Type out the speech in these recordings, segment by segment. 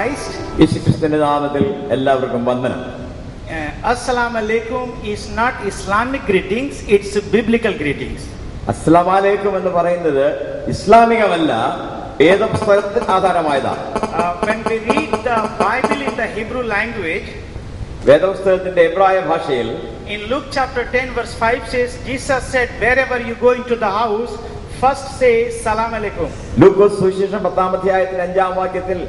Christ. യേശുക്രിസ്തുവിന്റെ നാമത്തിൽ എല്ലാവർക്കും വന്ദനം. Assalamu alaikum is not Islamic greetings, it's biblical greetings. അസ്സലാമു അലൈക്കും എന്ന് പറയുന്നത് ഇസ്ലാമികമല്ല, വേദപുസ്തകത്തിന് ആധാരമായതാണ്. When we read the Bible in the Hebrew language, വേദപുസ്തകത്തിന്റെ എബ്രായ ഭാഷയിൽ in Luke chapter 10 verse 5 says, Jesus said, wherever you go into the house, first say salam alaikum. ലൂക്കോസ് സുവിശേഷം 10-ാം അധ്യായത്തിൽ 5-ാം വാക്യത്തിൽ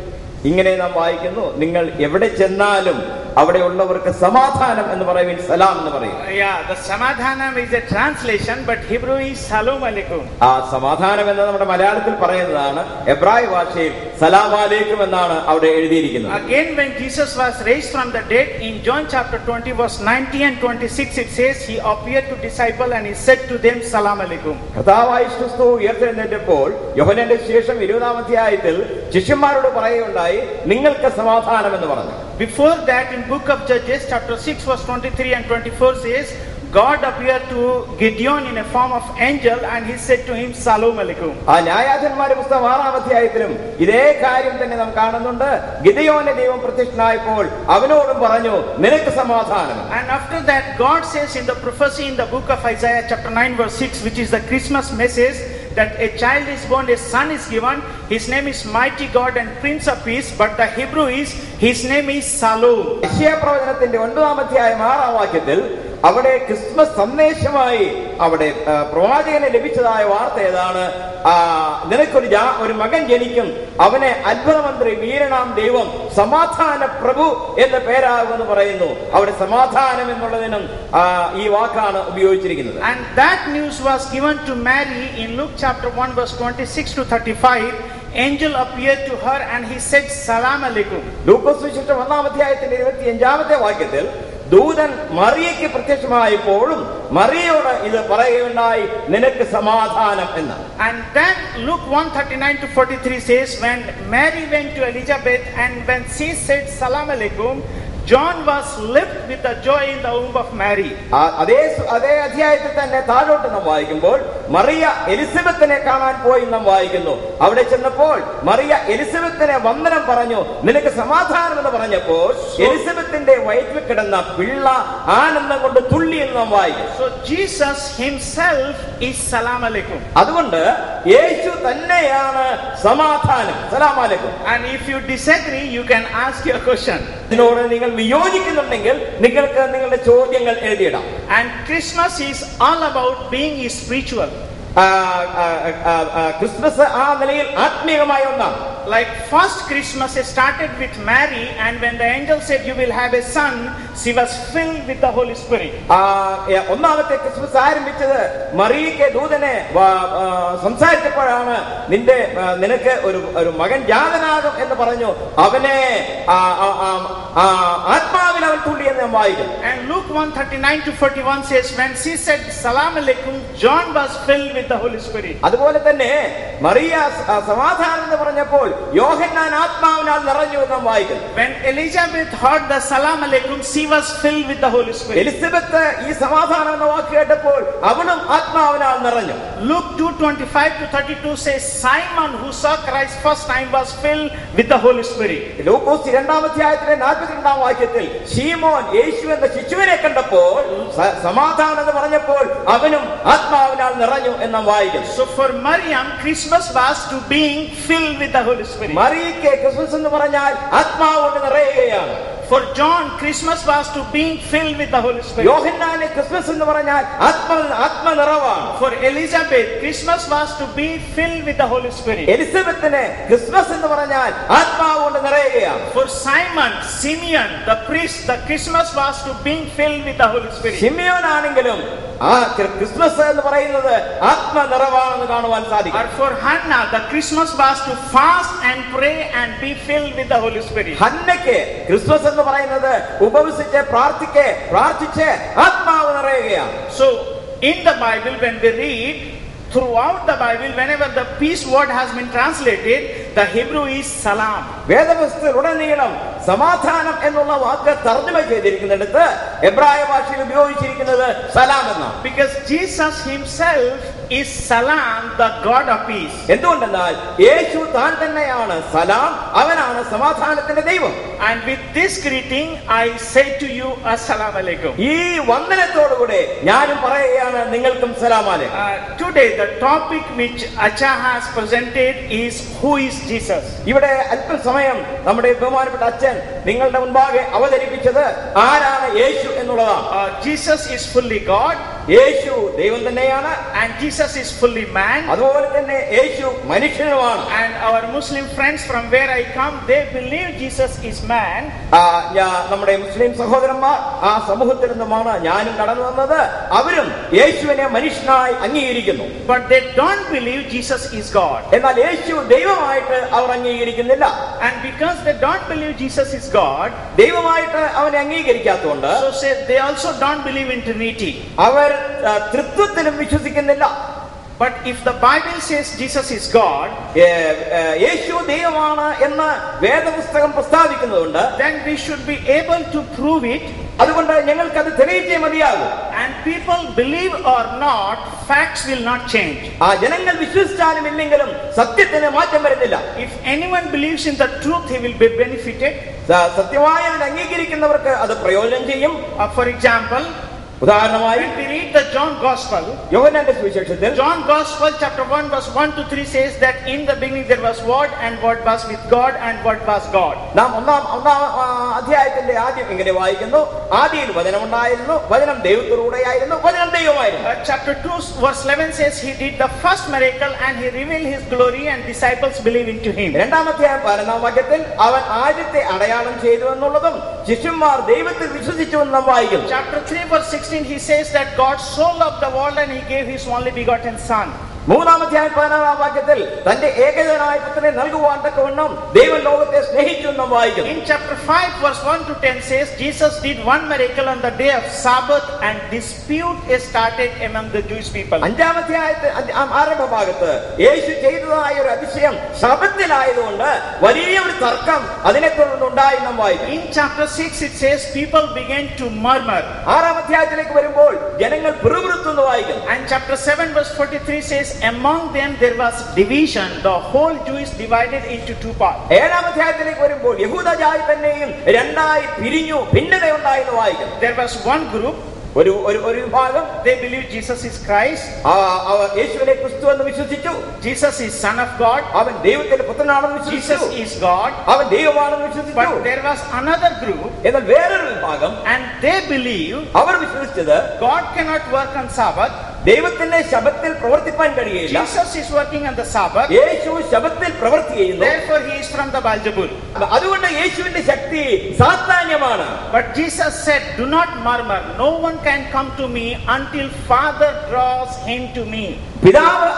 ഇങ്ങനെ നാം വായിക്കുന്നു, നിങ്ങൾ എവിടെ ചെന്നാലും അവിടെ ഉള്ളവർക്ക് സമാധാനം എന്ന് പറയുവിൻ, സലാം എന്ന് പറയും. Yeah, the samadhanam is a translation, but Hebrew is salam alaikum. ആ സമാധാനം എന്ന് നമ്മുടെ മലയാളത്തിൽ പറയുന്നതാണ്, എബ്രായ ഭാഷയിൽ സലാം അലൈക്കും എന്നാണ് അവിടെ എഴുതിയിരിക്കുന്നത്. Again, when Jesus was raised from the dead, in John chapter 20 verse 90 and 26 it says, he appeared to disciples and he said to them salam alaikum. കർത്താവായ ക്രിസ്തു ഉയർത്തെഴുന്നേറ്റപ്പോൾ യോഹന്നാന്റെ സുവിശേഷം 20-ാം അധ്യായത്തിൽ ശിഷ്യന്മാരോട് പറയുകയുണ്ടായി, നിങ്ങൾക്ക് സമാധാനം എന്ന് പറഞ്ഞു. Before that, in book of Judges chapter 6 verse 23 and 24 says, God appeared to Gideon in a form of angel and he said to him salam alaikum. ആ ന്യായാധിപന്മാരുടെ പുസ്തകം 6-ാം അധ്യായത്തിലും ഇതേ കാര്യം തന്നെ നാം കാണുന്നുണ്ട്. ഗിദെയോന്റെ ദൈവം പ്രത്യക്ഷനായപ്പോൾ അവനോടും പറഞ്ഞു, നിനക്ക് സമാധാനം. And after that, God says in the prophecy in the book of Isaiah chapter 9 verse 6, which is the Christmas message, that a child is born, a son is given, his name is mighty God and Prince of Peace, but the Hebrew is, his name is Salom. യെശയ്യാ പ്രവചനത്തിന്റെ 9-ാം അധ്യായം 6-ാം വാക്യത്തിൽ അവിടെ Christmas സന്ദേശമായി അവിടെ പ്രവാചകനെ ലഭിച്ചതായ വാർത്ത ഏതാണ്? നിനക്കൊരു മകൻ ജനിക്കും, അവനെ അത്ഭുതമന്ത്രി, വീരനാം ദൈവം, സമാധാന പ്രഭു എന്ന പേരാകുമെന്ന് പറയുന്നു. അവിടെ സമാധാനം എന്നുള്ളതിനും ഈ വാക്കാണ് ഉപയോഗിച്ചിരിക്കുന്നത്. And that news was given to Mary in Luke chapter 1 verse 26 to 35. Angel appeared to her and he said salam alaikum. ലൂക്കോസ് സുവിശേഷം 1-ാം അധ്യായത്തിന്റെ 25-ാമത്തെ വാക്യത്തിൽ ദൂതൻ മറിയയ്ക്ക് പ്രത്യക്ഷമായപ്പോഴും മറിയയോട് ഇത് പറയുകയുണ്ടായി, നിനക്ക് സമാധാനം എന്ന്. And then Luke 1:39 to 43 says, when Mary went to Elizabeth and when she said salam alaikum, John was lifted with the joy in the womb of Mary. അതേ അധ്യായത്തിൽ തന്നെ താഴോട്ട് നാം വായിക്കുമ്പോൾ മറിയ എലിസബത്തിനെ കാണാൻ പോയി നാം വായിക്കുന്നു. അവിടെ ചെന്നപ്പോൾ മറിയ എലിസബത്തിനെ വന്ദനം പറഞ്ഞു, നിനക്ക് സമാധാനം എന്ന് പറഞ്ഞപ്പോൾ എലിസബത്തിന്റെ വയറ്റിൽ കിടന്ന പിള്ള ആനന്ദം കൊണ്ട് തുള്ളി എന്ന് നാം വായിക്കും. So Jesus himself is salam alaikum. അതുകൊണ്ട് യേശു തന്നെയാണ് സമാധാനം, സലാം അലൈക്കും. And if you disagree, you can ask your question. ഇതിനോട് നിങ്ങൾ വിയോജിക്കുന്നുണ്ടെങ്കിൽ നിങ്ങൾക്ക് നിങ്ങളുടെ ചോദ്യങ്ങൾ എഴുതിയിടാം. And Christmas is all about being spiritual. Christmas ആ നിലയിൽ ആത്മീയമായ ഒന്നാണ്. Like first Christmas started with Mary, and when the angel said you will have a son, she was filled with the Holy Spirit. ഒന്നാമത്തെ Christmas ആരംഭിച്ചത് മറിയയ്ക്ക് ദൂതനെ സംസാരിച്ചപ്പോഴാണ്, നിനക്ക് ഒരു മകൻ ജാതനാകും എന്ന് പറഞ്ഞു. അവനെ ആത്മാവിൽ അവൻ തുള്ളി എന്ന് വായിക്കും. And Luke 1:39 to 41 says, when she said salam alaikum, John was filled with the Holy Spirit. അതുപോലെ തന്നെ മറിയ സമാധാനം എന്ന് പറഞ്ഞപ്പോൾ യോഹന്നാൻ ആത്മാവിനാൽ നിറഞ്ഞു എന്ന് വായിക്കും. When Elizabeth heard the salam alaikum, she was filled with the Holy Spirit. Elizabeth ഈ സമാധാനം എന്ന വാക്ക് കേട്ടപ്പോൾ അവനും ആത്മാവിനാൽ നിറഞ്ഞു. Luke 2:25 to 32 says, Simon who saw Christ first time was filled with the Holy Spirit. ലൂക്കോസ് 2-ാം അധ്യായത്തിലെ 42-ാം വാക്യത്തിൽ ശീമോൻ യേശു എന്ന ശിശുവിനെ കണ്ടപ്പോൾ സമാധാനം എന്ന് പറഞ്ഞപ്പോൾ അവനും ആത്മാവിനാൽ നിറഞ്ഞു എന്ന് വായിക്കും. So for Maryam, Christmas was to being filled with the Holy Spirit. മറിയയ്ക്ക് ക്രിസ്മസ് എന്ന് പറഞ്ഞാൽ ആത്മാവ് കൊണ്ട് നിറയുകയാണ്. For John, Christmas was to being filled with the Holy Spirit. യോഹന്നാന് ക്രിസ്മസ് എന്ന് പറഞ്ഞാൽ ആത്മനിറവാണ്. For Elizabeth, Christmas was to be filled with the Holy Spirit. എലിസബത്തിന് ക്രിസ്മസ് എന്ന് പറഞ്ഞാൽ ആത്മാവ് കൊണ്ട് നിറയുകയാണ്. For Simeon, the priest, the Christmas was to being filled with the Holy Spirit. Simeon ആണെങ്കിലും ആ ക്രിസ്മസ് എന്ന് പറയുന്നത് ആത്മനിറവാണെന്ന് കാണുവാൻ സാധിക്കും. Or for Hannah, the Christmas was to fast and pray and be filled with the Holy Spirit. ഹന്നയ്ക്ക് Christmas എന്ന് പറയുന്നത് ഉപവസിച്ച് പ്രാർത്ഥിച്ച് ആത്മാവ് നിറയുകയാണ്. So in the Bible, when we read throughout the Bible, whenever the peace word has been translated, the Hebrew is salam. വേദപുസ്തകത്തിൽ ഉടനീളം സമാധാനം എന്നുള്ള വാക്ക് തർജ്ജമ ചെയ്തിരിക്കുന്നിടത്ത് എബ്രായ ഭാഷയിൽ ഉപയോഗിച്ചിരിക്കുന്നത് സലാം എന്നാണ്. Because Jesus himself is Salam, the God of peace. എന്തുകൊണ്ടെന്നാൽ യേശു താൻ തന്നെയാണ് സലാം, അവനാണ് സമാധാനത്തിന്റെ ദൈവം. And with this greeting I say to you assalamu alaikum. ഈ വന്ദനത്തോടുകൂടെ ഞാനും പറയുകയാണ് നിങ്ങൾക്കും സലാം അലൈക്കും. Today the topic which Acha has presented is who is Jesus. ഇവിടെ അല്പസമയം നമ്മുടെ ബഹുമാനപ്പെട്ട അച്ഛൻ നിങ്ങളുടെ മുൻപാകെ അവതരിപ്പിച്ചത് ആരാണ് യേശു എന്നുള്ളതാണ്. Jesus is fully God. യേശു ദൈവം തന്നെയാണ്. And Jesus is fully man. അതുപോലെ തന്നെ യേശു മനുഷ്യനുമാണ്. And our Muslim friends from where I come, they believe Jesus is man. നമ്മുടെ മുസ്ലിം സഹോദരന്മാർ ആ സമൂഹത്തിൽ നിന്നുമാണ് ഞാനും കടന്നു വന്നത്. അവരും യേശുവിനെ മനുഷ്യനായി അംഗീകരിക്കുന്നു. But they don't believe Jesus is God. എന്നാൽ യേശു ദൈവമായിട്ട് അവർ അംഗീകരിക്കുന്നില്ല. And because they don't believe Jesus is God, ദൈവമായിട്ട് അവനെ അംഗീകരിക്കാത്തതുകൊണ്ട് so say they also don't believe in Trinity. അവർ തൃത്വത്തിലും വിശ്വസിക്കുന്നില്ല. But if the Bible says Jesus is God, യേശു ദൈവമാണ് എന്ന് വേദപുസ്തകം പ്രസ്താവിക്കുന്നതുകൊണ്ട്, then we should be able to prove it. അതുകൊണ്ട് ഞങ്ങൾക്ക് അത് തെളിയിച്ചേ മതിയാകും. And people believe or not, facts will not change. ആ ജനങ്ങൾ വിശ്വസിച്ചാലും ഇല്ലെങ്കിലും സത്യത്തിന് മാറ്റം വരുന്നില്ല. If anyone believes in the truth, he will be benefited. സത്യമായതിനെ അംഗീകരിക്കുന്നവർക്ക് അത് പ്രയോജനം ചെയ്യും. For example, ഉദാഹരണമായി when we read the John Gospel, യോഹന്നാന്റെ സുവിശേഷത്തിൽ John Gospel chapter 1 verse 1 to 3 says that in the beginning there was Word, and Word was with God, and Word was God. നാം ഒന്നാം അധ്യായത്തിന്റെ ആദ്യം ഇങ്ങനെ വായിക്കുന്നു, ആദിയിൽ വചനമുണ്ടായിരുന്നു, വചനം ദൈവത്തോടുകൂടെയായിരുന്നു, വചനം ദൈവമായിരുന്നു. Chapter 2 verse 11 says he did the first miracle and he revealed his glory and disciples believed into him. രണ്ടാം അധ്യായം 11-ാം വാക്യത്തിൽ അവൻ ആദ്യത്തെ അടയാളം ചെയ്തു എന്നുള്ളതും ശിഷ്യന്മാർ ദൈവത്തിൽ വിശ്വസിച്ചുവെന്ന് നാം വായിക്കുന്നു. Chapter 3 verse 16 he says that God so loved the world and he gave his only begotten son. മൂന്നാം അധ്യായം 16-ാം വാക്യത്തിൽ തന്റെ ഏകജാതനായ പുത്രനെ നൽകുവാൻ തക്കവണ്ണം ദൈവം ലോകത്തെ സ്നേഹിച്ചു എന്ന് വായിക്കുന്നു. In chapter 5 verse 1 to 10 says Jesus did one miracle on the day of Sabbath and dispute is started among the Jewish people. അഞ്ചാം അധ്യായത്തിൽ ആരംഭ ഭാഗത്ത് യേശു ചെയ്തതായ ഒരു അതിശയം ശബത്തിലായതുകൊണ്ട് വലിയ ഒരു തർക്കം അതിനെ തുടർന്നുണ്ടായി നാം വായിക്കുന്നു. In chapter 6 it says people began to murmur. ആറാം അധ്യായത്തിലേക്ക് വരുമ്പോൾ ജനങ്ങൾ പിറുപിറുത്തെന്ന് വായിക്കുന്നു. And chapter 7 verse 43 says among them there was division, the whole Jew is divided into two parts. ഏഴാം അധ്യായത്തിലേക്ക് വരുമ്പോൾ യഹൂദജാതി തന്നെയും രണ്ടായി പിരിഞ്ഞു, ഭിന്നതയുണ്ടായി എന്ന് വായിക്കുന്നു. There was one group, ഒരു വിഭാഗം they believe Jesus is Christ, അവർ യേശുവിനെ ക്രിസ്തു എന്ന് വിശ്വസിച്ചു. Jesus is son of God, അവൻ ദൈവത്തിന്റെ പുത്രനാണെന്ന് വിശ്വസിച്ചു. Jesus is God, അവൻ ദൈവമാണെന്ന് വിശ്വസിച്ചു. but there was another group, എന്നാൽ വേറൊരു വിഭാഗം and they believe our വിശ്വസിച്ചത് God cannot work on Sabbath, ദൈവത്തിന്റെ ശബത്തിൽ പ്രവർത്തിപ്പാൻ കഴിയില്ല. Jesus is working on the Sabbath, യേശു ശബത്തിൽ പ്രവൃത്തി ചെയ്യുന്നു, therefore he is from the Beelzebul. അതുകൊണ്ട് യേശുവിന്റെ ശക്തി സാത്താന്യമാണ്. But Jesus said, do not murmur, no one can come to me until Father draws him to me. പിതാവ്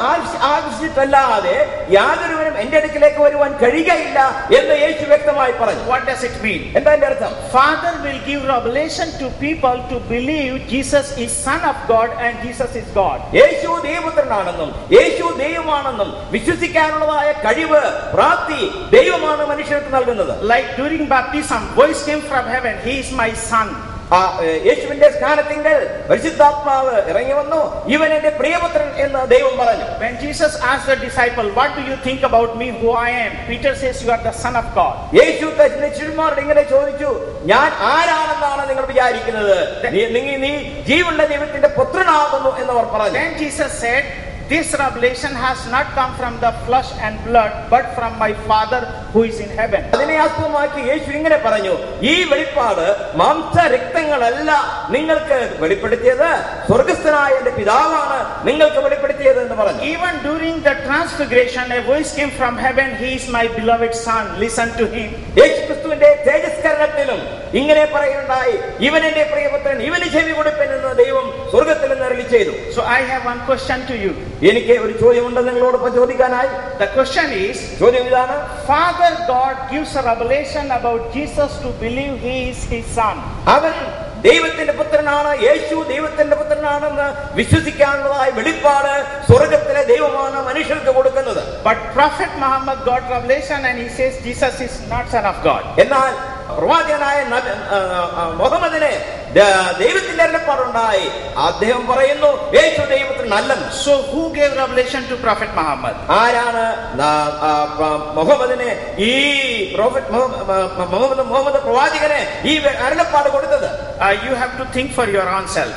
ആവശ്യമില്ലാതെ യാതൊരുവനും എന്റെ അടുക്കിലേക്ക് വരുവാൻ കഴിയുകയില്ല എന്ന് യേശു വ്യക്തമായി പറഞ്ഞു. What does it mean? എന്താ എന്റെ അർത്ഥം? Father will give revelation to people to believe Jesus is son of God and Jesus is God. യേശു ദൈവപുത്രനാണെന്നും യേശു ദൈവമാണെന്നും വിശ്വസിക്കാനുള്ളതായ കഴിവ് പ്രാപ്തി ദൈവമാണ് മനുഷ്യർക്ക് നൽകുന്നത്. Like during baptism, voice came from heaven, he is my son. യേശുവിന്റെ സ്ഥാനത്തിങ്കൽ പരിശുദ്ധാത്മാവ് ഇറങ്ങി വന്നു, ഇവൻ എന്റെ പ്രിയപുത്രൻ എന്ന് ദൈവം പറഞ്ഞു. When Jesus asked the disciple, what do you think about me, who I am? Peter says, you are the son of God. യേശു ശിഷ്യന്മാരോട് ഇങ്ങനെ ചോദിച്ചു, ഞാൻ ആരാണെന്നാണ് നിങ്ങൾ വിചാരിക്കുന്നത്? നീ ജീവനുള്ള ദൈവത്തിന്റെ പുത്രനാകുന്നു എന്നവർ പറഞ്ഞു. Then Jesus said, this revelation has not come from the flesh and blood, but from my Father who is in heaven. അതിനെ ആസ്പദമാക്കി യേശു ഇങ്ങനെ പറഞ്ഞു, ഈ വെളിപ്പാട് മാംസരക്തങ്ങളല്ല നിങ്ങൾക്ക് വെളിപ്പെടുത്തിയത്, സ്വർഗ്ഗസ്ഥനായ എന്റെ പിതാവാണ് നിങ്ങൾക്ക് വെളിപ്പെടുത്തിയത് എന്ന് പറഞ്ഞു. Even during the transfiguration, a voice came from heaven, he is my beloved son, listen to him. യേശുക്രിസ്തുവിന്റെ തേജസ്കരണത്തിലും ഇങ്ങനെ പറയുണ്ടായി, ഇവൻ എന്റെ പ്രിയപുത്രൻ, ഇവന് ചെവി കൊടുപ്പൻ എന്ന് ദൈവം സ്വർഗ്ഗത്തിൽ നിന്ന് അരുളി ചെയ്തു. So I have one question to you. എനിക്ക് ഒരു ചോദ്യമുണ്ട് നിങ്ങളോടൊപ്പം ചോദിക്കാനായി. The question is, ചോദ്യം ഇതാണ്, Father God gives a revelation about Jesus to believe he is his son. അവൻ ദൈവത്തിന്റെ പുത്രനാണ്, യേശു ദൈവത്തിന്റെ പുത്രനാണെന്ന് വിശ്വസിക്കാനുള്ളതായ വെളിപ്പാട് സ്വർഗ്ഗത്തിലെ ദൈവമാണ് മനുഷ്യർക്ക് കൊടുക്കുന്നത്. But Prophet Muhammad got revelation and he says Jesus is not son of God. എന്നാൽ പ്രവാചകനായ മുഹമ്മദിനെ ദൈവത്തിന്റെ അരുളപ്പാടുണ്ടായി. അദ്ദേഹം പറയുന്നു യേശു ദൈവത്തിനല്ലെന്ന്. So who gave revelation to Prophet Muhammad? ആരാണ് മുഹമ്മദിനെ ഈ പ്രോഫറ്റ് മുഹമ്മദ് പ്രവാചകനെ ഈ അരുളപ്പാട് കൊടുത്തത്? You have to think for your own self.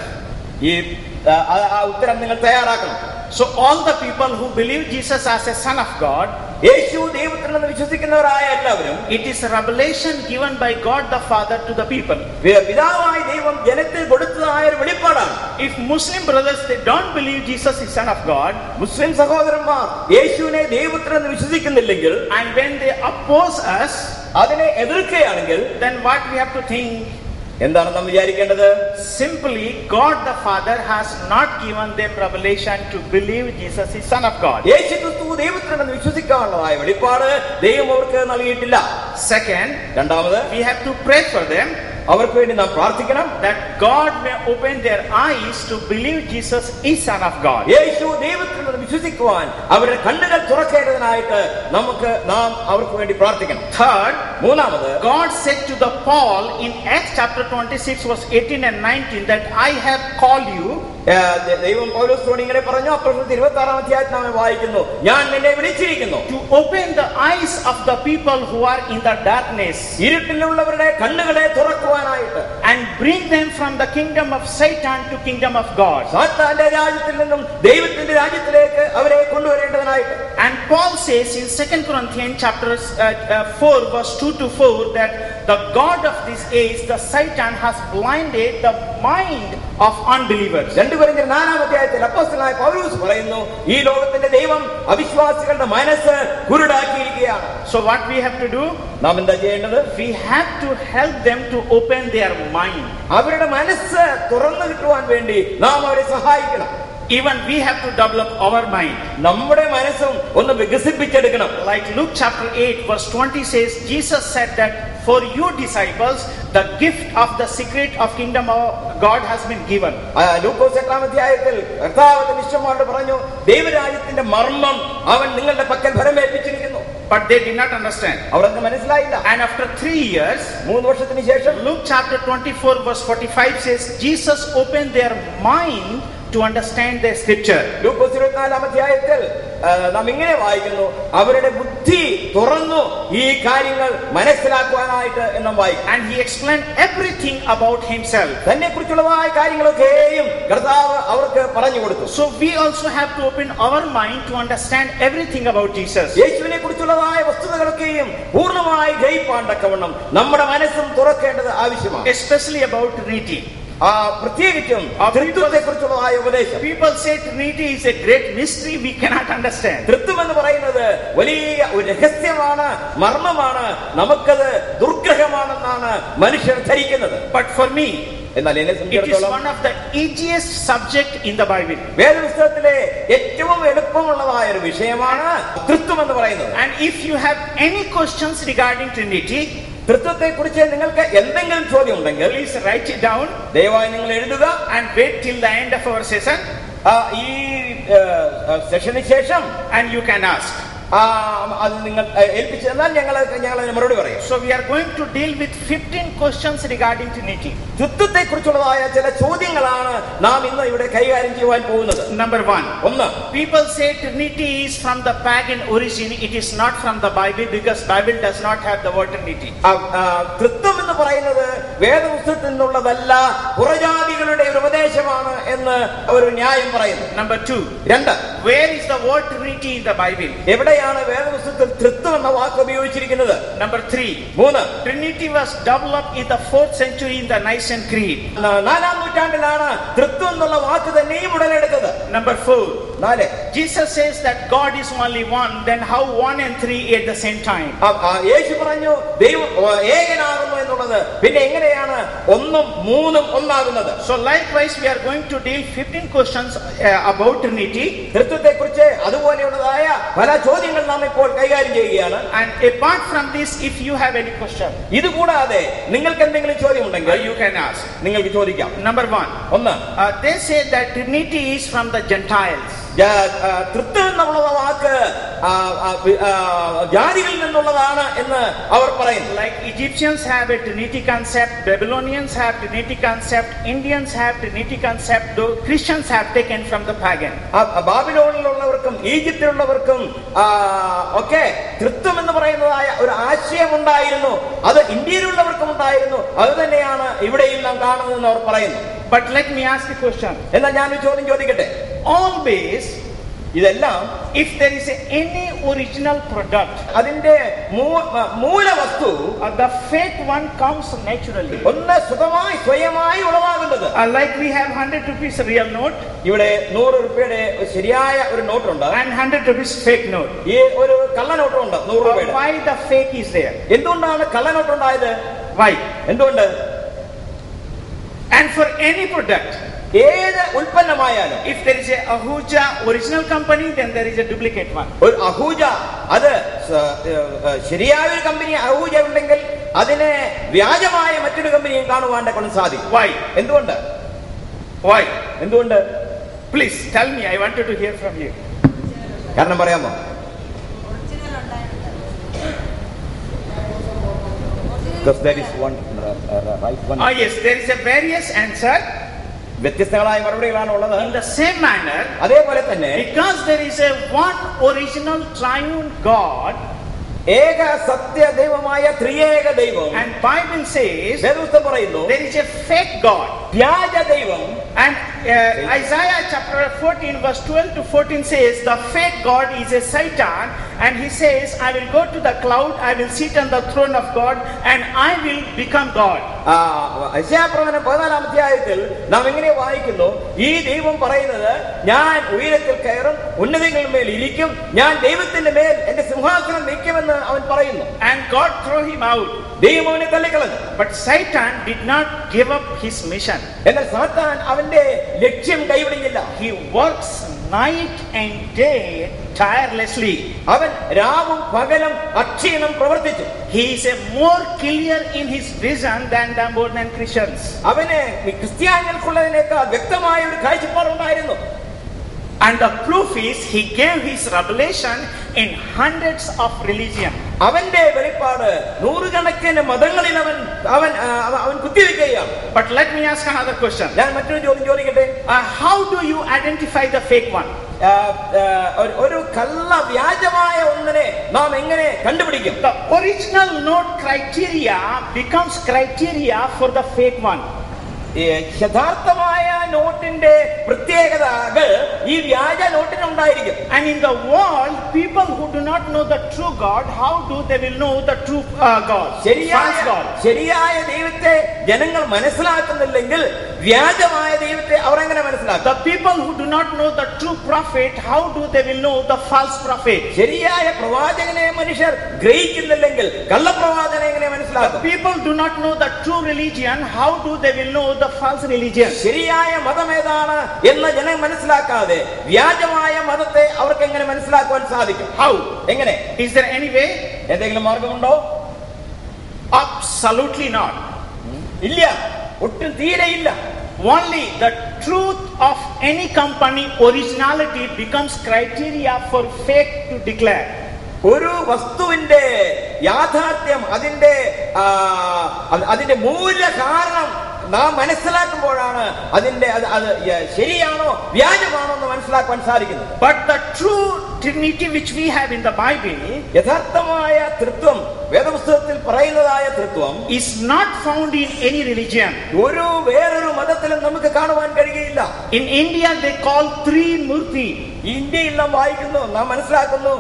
ഈ ഉത്തരം നിങ്ങൾ തയ്യാറാക്കണം. So all the people who believe Jesus as a son of God, യേശു ദൈവത്തിനെന്ന് വിശ്വസിക്കുന്നവരായ എല്ലാവരും, it is a revelation given by God the Father to the people. പിതാവായ ദൈവം ജനത്തിന് കൊടുത്തതായ ഒരു വെളിപ്പാടാണ്. If Muslim brothers they don't believe Jesus is son of God, മുസ്ലിം സഹോദരന്മാർ യേശുവിനെ ദൈവത്തിനെന്ന് വിശ്വസിക്കുന്നില്ലെങ്കിൽ, and when they oppose us, അതിനെ എതിർക്കുകയാണെങ്കിൽ, then what we have to think? എന്താണ് നാം വിചാരിക്കേണ്ടത്? Simply God the Father has not given them revelation to believe Jesus is son of God. യേശു ക്രിസ്തു ദൈവത്തിനെന്ന് വിശ്വസിക്കാനുള്ളതായ വെളിപ്പാട് ദൈവം അവർക്ക് നൽകിയിട്ടില്ല. Second, രണ്ടാമത്, we have to pray for them അവർക്ക് വേണ്ടി നാം പ്രാർത്ഥിക്കണം. that God may open their eyes to believe Jesus is son of God. യേശു ദൈവത്തിനെന്ന് വിശ്വസിക്കുവാൻ അവരുടെ കണ്ണുകൾ തുറക്കേണ്ടതിനായിട്ട് നാം അവർക്ക് വേണ്ടി പ്രാർത്ഥിക്കണം. Third, മൂന്നാമത്, God said to the Paul in Acts chapter 26 verse 18 and 19 that I have called you. ദൈവം പൗലോസിനോട് ഇങ്ങനെ പറഞ്ഞു. അപ്പോസ്തലർ 26-ാം അധ്യായത്തിൽ നാം വായിക്കുന്നു, ഞാൻ നിന്നെ വിളിച്ചിരിക്കുന്നു to open the eyes of the people who are in the darkness, ഇരുട്ടിലുള്ളവരുടെ കണ്ണുകളെ തുറക്കുവാനായിട്ട്, and bring them from the kingdom of Satan to kingdom of God. സാത്താന്റെ രാജ്യത്തിൽ നിന്നും ദൈവത്തിന്റെ രാജ്യത്തിലേക്ക് അവരെ കൊണ്ടുവരേണ്ടതിനായിട്ട്. And Paul says in 2 Corinthians chapter 4 verse 2 to 4 that the God of this age, the Satan, has blinded the mind of unbelievers. 2 കൊരിന്ത്യർ 4-ാം അധ്യായത്തിൽ അപ്പോസ്തലനായ പൗലോസ് പറയുന്നു, ഈ ലോകത്തിന്റെ ദൈവം അവിശ്വാസികളുടെ മനസ്സ് കുരുടാക്കിയിരിക്കുകയാണ്. So what we have to do? നാം എന്താ ചെയ്യേണ്ടത്? We have to help them to open their mind. അവരുടെ മനസ്സ് തുറന്നു കിട്ടുവാൻ വേണ്ടി നാം അവരെ സഹായിക്കണം. Even we have to develop our mind. നമ്മുടെ മനസ്സും ഒന്ന് വികസിപ്പിച്ചെടുക്കണം. Like Luke chapter 8 verse 20 says, Jesus said that for you disciples the gift of the secret of kingdom of God has been given. ലൂക്കോസ് 8-ാം അധ്യായത്തിൽ കർത്താവ് തന്റെ ശിഷ്യന്മാരോട് പറഞ്ഞു, ദൈവരാജ്യത്തിന്റെ മർമ്മം അവൻ നിങ്ങളുടെ പക്കൽ ഭരമേൽപ്പിച്ചിരിക്കുന്നു. But they did not understand. അവർക്ക് മനസ്സിലായില്ല. And after 3 years, 3 വർഷത്തിന് ശേഷം, Luke chapter 24 verse 45 says Jesus opened their mind to understand the scripture. ലൂക്കോസ് 24-ാം അധ്യായത്തിൽ നാം ഇങ്ങനെ വായിക്കുന്നു, അവരുടെ ബുദ്ധി തുറന്നു ഈ കാര്യങ്ങൾ മനസ്സിലാക്കുവാനായിട്ട് എന്ന് വായിക്കും. And he explained everything about himself. തന്നെ കുറിച്ചുള്ളതായ കാര്യങ്ങളൊക്കെയും കർത്താവ് അവർക്ക് പറഞ്ഞു കൊടുത്തു. So we also have to open our mind to understand everything about Jesus. യേശുവിനെ കുറിച്ചുള്ളതായ വസ്തുതകളൊക്കെയും പൂർണ്ണമായി ഗ്രഹിപ്പാൻ തക്കവണ്ണം നമ്മുടെ മനസ്സും തുറക്കേണ്ടത് ആവശ്യമാണ്. Especially about Trinity. പ്രത്യേകിച്ചും ത്രിത്വത്തെ കുറിച്ചുള്ളതായ ഉപദേശം. People say Trinity is a great mystery we cannot understand. ത്രിത്വം എന്ന് പറയുന്നത് വലിയ ഒരു രഹസ്യമാണ്, മർമ്മമാണ്, നമുക്കത് ദുർഗ്രഹമാണെന്നാണ് മനുഷ്യർ ധരിക്കുന്നത്. But for me, എന്നാൽ എന്നെ it is സംബന്ധിച്ചിടത്തോളം one of the easiest subject in the Bible. വേദപുസ്തകത്തിലെ ഏറ്റവും എളുപ്പമുള്ളതായ ഒരു വിഷയമാണ് ത്രിത്വം എന്ന് പറയുന്നത്. And if you have any questions regarding Trinity, ത്രിത്വത്തെ കുറിച്ച് നിങ്ങൾക്ക് എന്തെങ്കിലും ചോദ്യം ഉണ്ടെങ്കിൽ please write it down ദയവായി നിങ്ങൾ എഴുതുക. and wait till the end of our session. ഈ സെഷന് ശേഷം And you can ask. അത് നിങ്ങൾ ഏൽപ്പിച്ചു തന്നാൽ ഞങ്ങൾ അതിന് മറുപടി പറയും. So we are going to deal with 15 questions regarding Trinity. ത്രിത്വത്തെ കുറിച്ചുള്ളതായ ചില ചോദ്യങ്ങളാണ് നാം ഇന്ന് ഇവിടെ കൈകാര്യം ചെയ്യുവാൻ പോകുന്നത്. Number 1. ഒന്ന്, people say Trinity is from the pagan origin. It is not from the Bible because Bible does not have the word Trinity. ത്രിത്വം എന്ന് പറയുന്നത് വേദപുസ്തകത്തിൽ നിന്നുള്ളതല്ല, പുറജാതികളുടെ ഒരു ഉപദേശമാണ് എന്ന് ഒരു ന്യായം പറയുന്നു. Number 2. രണ്ട്, where is the word Trinity in the Bible? എവിടെയാണ് വേദപുസ്തകത്തിൽ ത്രിത്വം എന്ന വാക്ക് ഉപയോഗിച്ചിരിക്കുന്നത്? Number 3. മൂന്ന്, Trinity was developed in the 4th century in the Nicene Creed. 4-ാം നൂറ്റാണ്ടിലാണ് ത്രിത്വം എന്നുള്ള വാക്ക് തന്നെയും ഉടലെടുത്തത്. Number 4. 4, Jesus says that God is only one, then how 1 and 3 at the same time? യേശു പറഞ്ഞു ദൈവം ഏകനാകുന്നു എന്നുള്ളത്, പിന്നെ എങ്ങനെയാണ് 1ഉം 3ഉം ഒന്നാകുന്നത്? So likewise we are going to deal 15 questions about Trinity. ത്രിത്വത്തെ കുറിച്ച് അതുപോലെയുള്ളതായ പല ചോദ്യങ്ങൾ നാം ഇപ്പോൾ കൈകാര്യം ചെയ്യുകയാണ്. And apart from this, if you have any question, ഇതുകൂടാതെ നിങ്ങൾക്ക് എന്തെങ്കിലും ചോദ്യം ഉണ്ടെങ്കിൽ you can ask. നിങ്ങൾക്ക് ചോദിക്കാം. Number 1. ഒന്ന്, they say that Trinity is from the Gentiles. ത്രിത്വം എന്നുള്ള വാക്ക് ജാതികളിൽ നിന്നുള്ളതാണ് എന്ന് അവർ പറയുന്നു. Like Egyptians have have a Trinity concept, Babylonians have Trinity concept, Indians have Trinity concept, though Christians have taken from the pagan. ബാബിലോണിലുള്ളവർക്കും ഈജിപ്തിലുള്ളവർക്കും ഒക്കെ തൃത്വം എന്ന് പറയുന്നതായ ഒരു ആശയം ഉണ്ടായിരുന്നു. അത് ഇന്ത്യയിലുള്ളവർക്കും ഉണ്ടായിരുന്നു. അത് തന്നെയാണ് ഇവിടെയും നാം കാണുന്നതെന്ന് അവർ പറയുന്നു. But let me ask a question. എന്നാൽ ഞാനൊരു ചോദ്യം ചോദിക്കട്ടെ. Always, ഇതെല്ലാം if there is any original product, അതിന്റെ മൂലവസ്തു, the fake one comes naturally. ഒന്ന് സ്വയമായി ഉളവാകുന്നത്. Like we have 100 rupees real note, ഇവിടെ 100 രൂപയുടെ ശരിയായ ഒരു നോട്ടുണ്ട്, and 100 rupees fake note. ഈ ഒരു കള്ളനോട്ടുണ്ട് 100 രൂപയുടെ. Why the fake is there? എന്തുകൊണ്ടാണ് കള്ളനോട്ട് ഉണ്ടായത്? Why? എന്തുകൊണ്ട്? And for any product, ഏത് ഉൽപ്പന്നമായാലും, if there is a Ahuja original company, then there is a duplicate one. ഒരു അഹൂജ, അത് ശരിയായ ഒരു കമ്പനി അഹൂജ ഉണ്ടെങ്കിൽ അതിനെ വ്യാജമായ മറ്റൊരു കമ്പനിയും കാണുവാൻ കൊണ്ട് സാധിക്കും. Why? എന്തുകൊണ്ട്? Why? എന്തുകൊണ്ട്? Please tell me, I wanted to hear from you. കാരണം പറയാമോ? Because there is one right one. Yes, there is a various answer. വ്യത്യസ്തങ്ങളായ മറുപടികളാണ് ഉള്ളത്. In the same manner, അതേപോലെ തന്നെ, because there is a one original triune God, ഏക സത്യ ദൈവമായ ത്രിയേക ദൈവം, and Bible says വേദപുസ്തകം പറയുന്നു there is a fake God, വ്യാജ ദൈവം. and Isaiah chapter 14 verse 12 to 14 says the fake God is a Satan, and he says, I will go to the cloud, I will sit on the throne of God, and I will become God. യെശയ്യാപ്രവചനം 14-ാം അധ്യായത്തിൽ നാം എങ്ങനെ വായിക്കുന്നു? ഈ ദൈവം പറയുന്നത്, ഞാൻ ഉയരത്തിൽ കയറും, ഉന്നതങ്ങളുടെ മേൽ ഇരിക്കും, ഞാൻ ദൈവത്തിന്റെ മേൽ എന്റെ സിംഹാസനം വയ്ക്കുമെന്ന് അവൻ പറയുന്നു. And God threw him out. ദൈവം അവനെ തള്ളിക്കളഞ്ഞു. But Satan did not give up his mission. എന്നാൽ സാത്താൻ അവന്റെ ലക്ഷ്യം കൈവിടുന്നില്ല. He works night and day tirelessly. അവൻ രാവും പകലും അക്ഷീണം പ്രവർത്തിച്ചു. He is a more clear in his vision than the modern Christians. അവന് ക്രിസ്ത്യാനികൾക്കുള്ളതിനേക്കാൾ വ്യക്തമായ ഒരു കാഴ്ചപ്പാടുണ്ടായിരുന്നു. And the proof is he gave his revelation in hundreds of religions. അവന്റെ വെളിപ്പാട് നൂറുകണക്കിന് മതങ്ങളിൽ അവൻ കുത്തിവെക്കുകയാണ്. But let me ask another question. ഞാൻ മറ്റൊരു ചോദ്യം ചോദിക്കട്ടെ. How do you identify the fake one? ഒരു കള്ള വ്യാജമായ ഒന്നിനെ നാം എങ്ങനെ കണ്ടുപിടിക്കും? The original note criteria becomes criteria for the fake one. യഥാർത്ഥമായ നോട്ടിന്റെ പ്രത്യേകതകൾ ഈ വ്യാജ നോട്ടിനുണ്ടായിരിക്കും. And in the world, people who do not know the true God, how do they will know the true God? ശരിയായ ദൈവത്തെ ജനങ്ങൾ മനസ്സിലാക്കുന്നില്ലെങ്കിൽ വ്യാജമായ ദൈവത്തെ അവർ എങ്ങനെ മനസ്സിലാക്കും? The people who do not know the true prophet, how do they will know the false prophet? ശരിയായ പ്രവാചകനെ മനുഷ്യർ ഗ്രഹിക്കുന്നില്ലെങ്കിൽ കള്ളപ്രവാചകനെ എങ്ങനെ മനസ്സിലാക്കും? People do not know the true religion, how do they will know the false religion? ശരിയായ മതം ഏതാണ് എന്ന് ജനം മനസ്സിലാക്കാതെ വ്യാജമായ മതത്തെ അവർക്ക് എങ്ങനെ മനസ്സിലാക്കുവാൻ സാധിക്കും? How? എങ്ങനെ? Is there any way? എന്തെങ്കിലും മാർഗമുണ്ടോ? Absolutely not. ഇല്ല, ഒട്ടും തീരെയില്ല. Only the truth of any company originality becomes criteria for fake to declare. ഒരു വസ്തുവിന്റെ യാഥാർത്ഥ്യം, അതിന്റെ മൂല കാരണം നാം മനസ്സിലാക്കുമ്പോഴാണ് അതിന്റെ അത് ശരിയാണോ വ്യാജമാണോ എന്ന് മനസ്സിലാക്കാൻ സാധിക്കുന്നത്. But the true Trinity which we have in the Bible, യഥാർത്ഥമായ തൃത്വം, വേദപുസ്തകത്തിൽ പറയുന്നതായ തൃത്വം, is not found in any religion. വേറൊരു മതത്തിലും നമുക്ക് കാണുവാൻ കഴിയുകയില്ല. In India they call three Murti. ഇന്ത്യയിൽ നാം വായിക്കുന്നു, നാം മനസ്സിലാക്കുന്നു,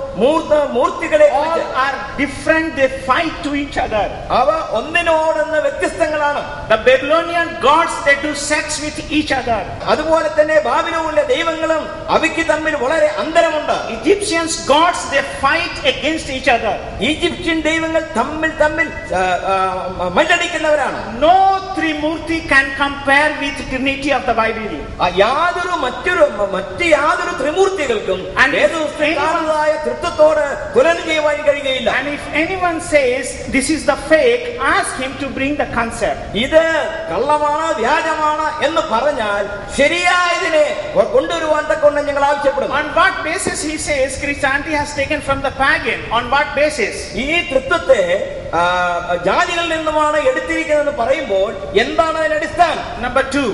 മൂർത്തികളെ. All are different, they fight to each other. അവ ഒന്നിനോടൊന്ന് വ്യത്യസ്തങ്ങളാണ്. The Babylonian gods, they do sex with each other. അതുപോലെ തന്നെ ബാബിലോണിലെ ദൈവങ്ങളും അവയ്ക്ക് തമ്മിൽ വളരെ അന്തരമുണ്ട്. Egyptians gods, they fight against each other. Egyptian ദൈവങ്ങൾ തമ്മിൽ മല്ലടിക്കുന്നവരാണ്. No Trimurti can compare with Trinity of the Bible. യാതൊരു മറ്റു യാതൊരു ത്രിമൂർത്തികൾക്കും കാണുന്നതായ തൃത്വത്തോട് തുലനം ചെയ്യുവാൻ കഴിയുകയില്ല. And if anyone says this is the fake, ask him to bring the concept. ഇത് കള്ളമാണ്, വ്യാജമാണ് എന്ന് പറഞ്ഞാൽ ശരിയായതിനെ കൊണ്ടുവരുവാൻ തക്കൊണ്ട് ഞങ്ങൾ ആവശ്യപ്പെടുന്നു. On what basis he says Christianity has taken from the pagan? On what basis? ഈ തൃത്വത്തെ ജാതികളിൽ നിന്നുമാണ് എടുത്തിരിക്കുന്നതെന്ന് പറയുമ്പോൾ എന്താണ് അതിന്റെ അടിസ്ഥാനം? Number 2.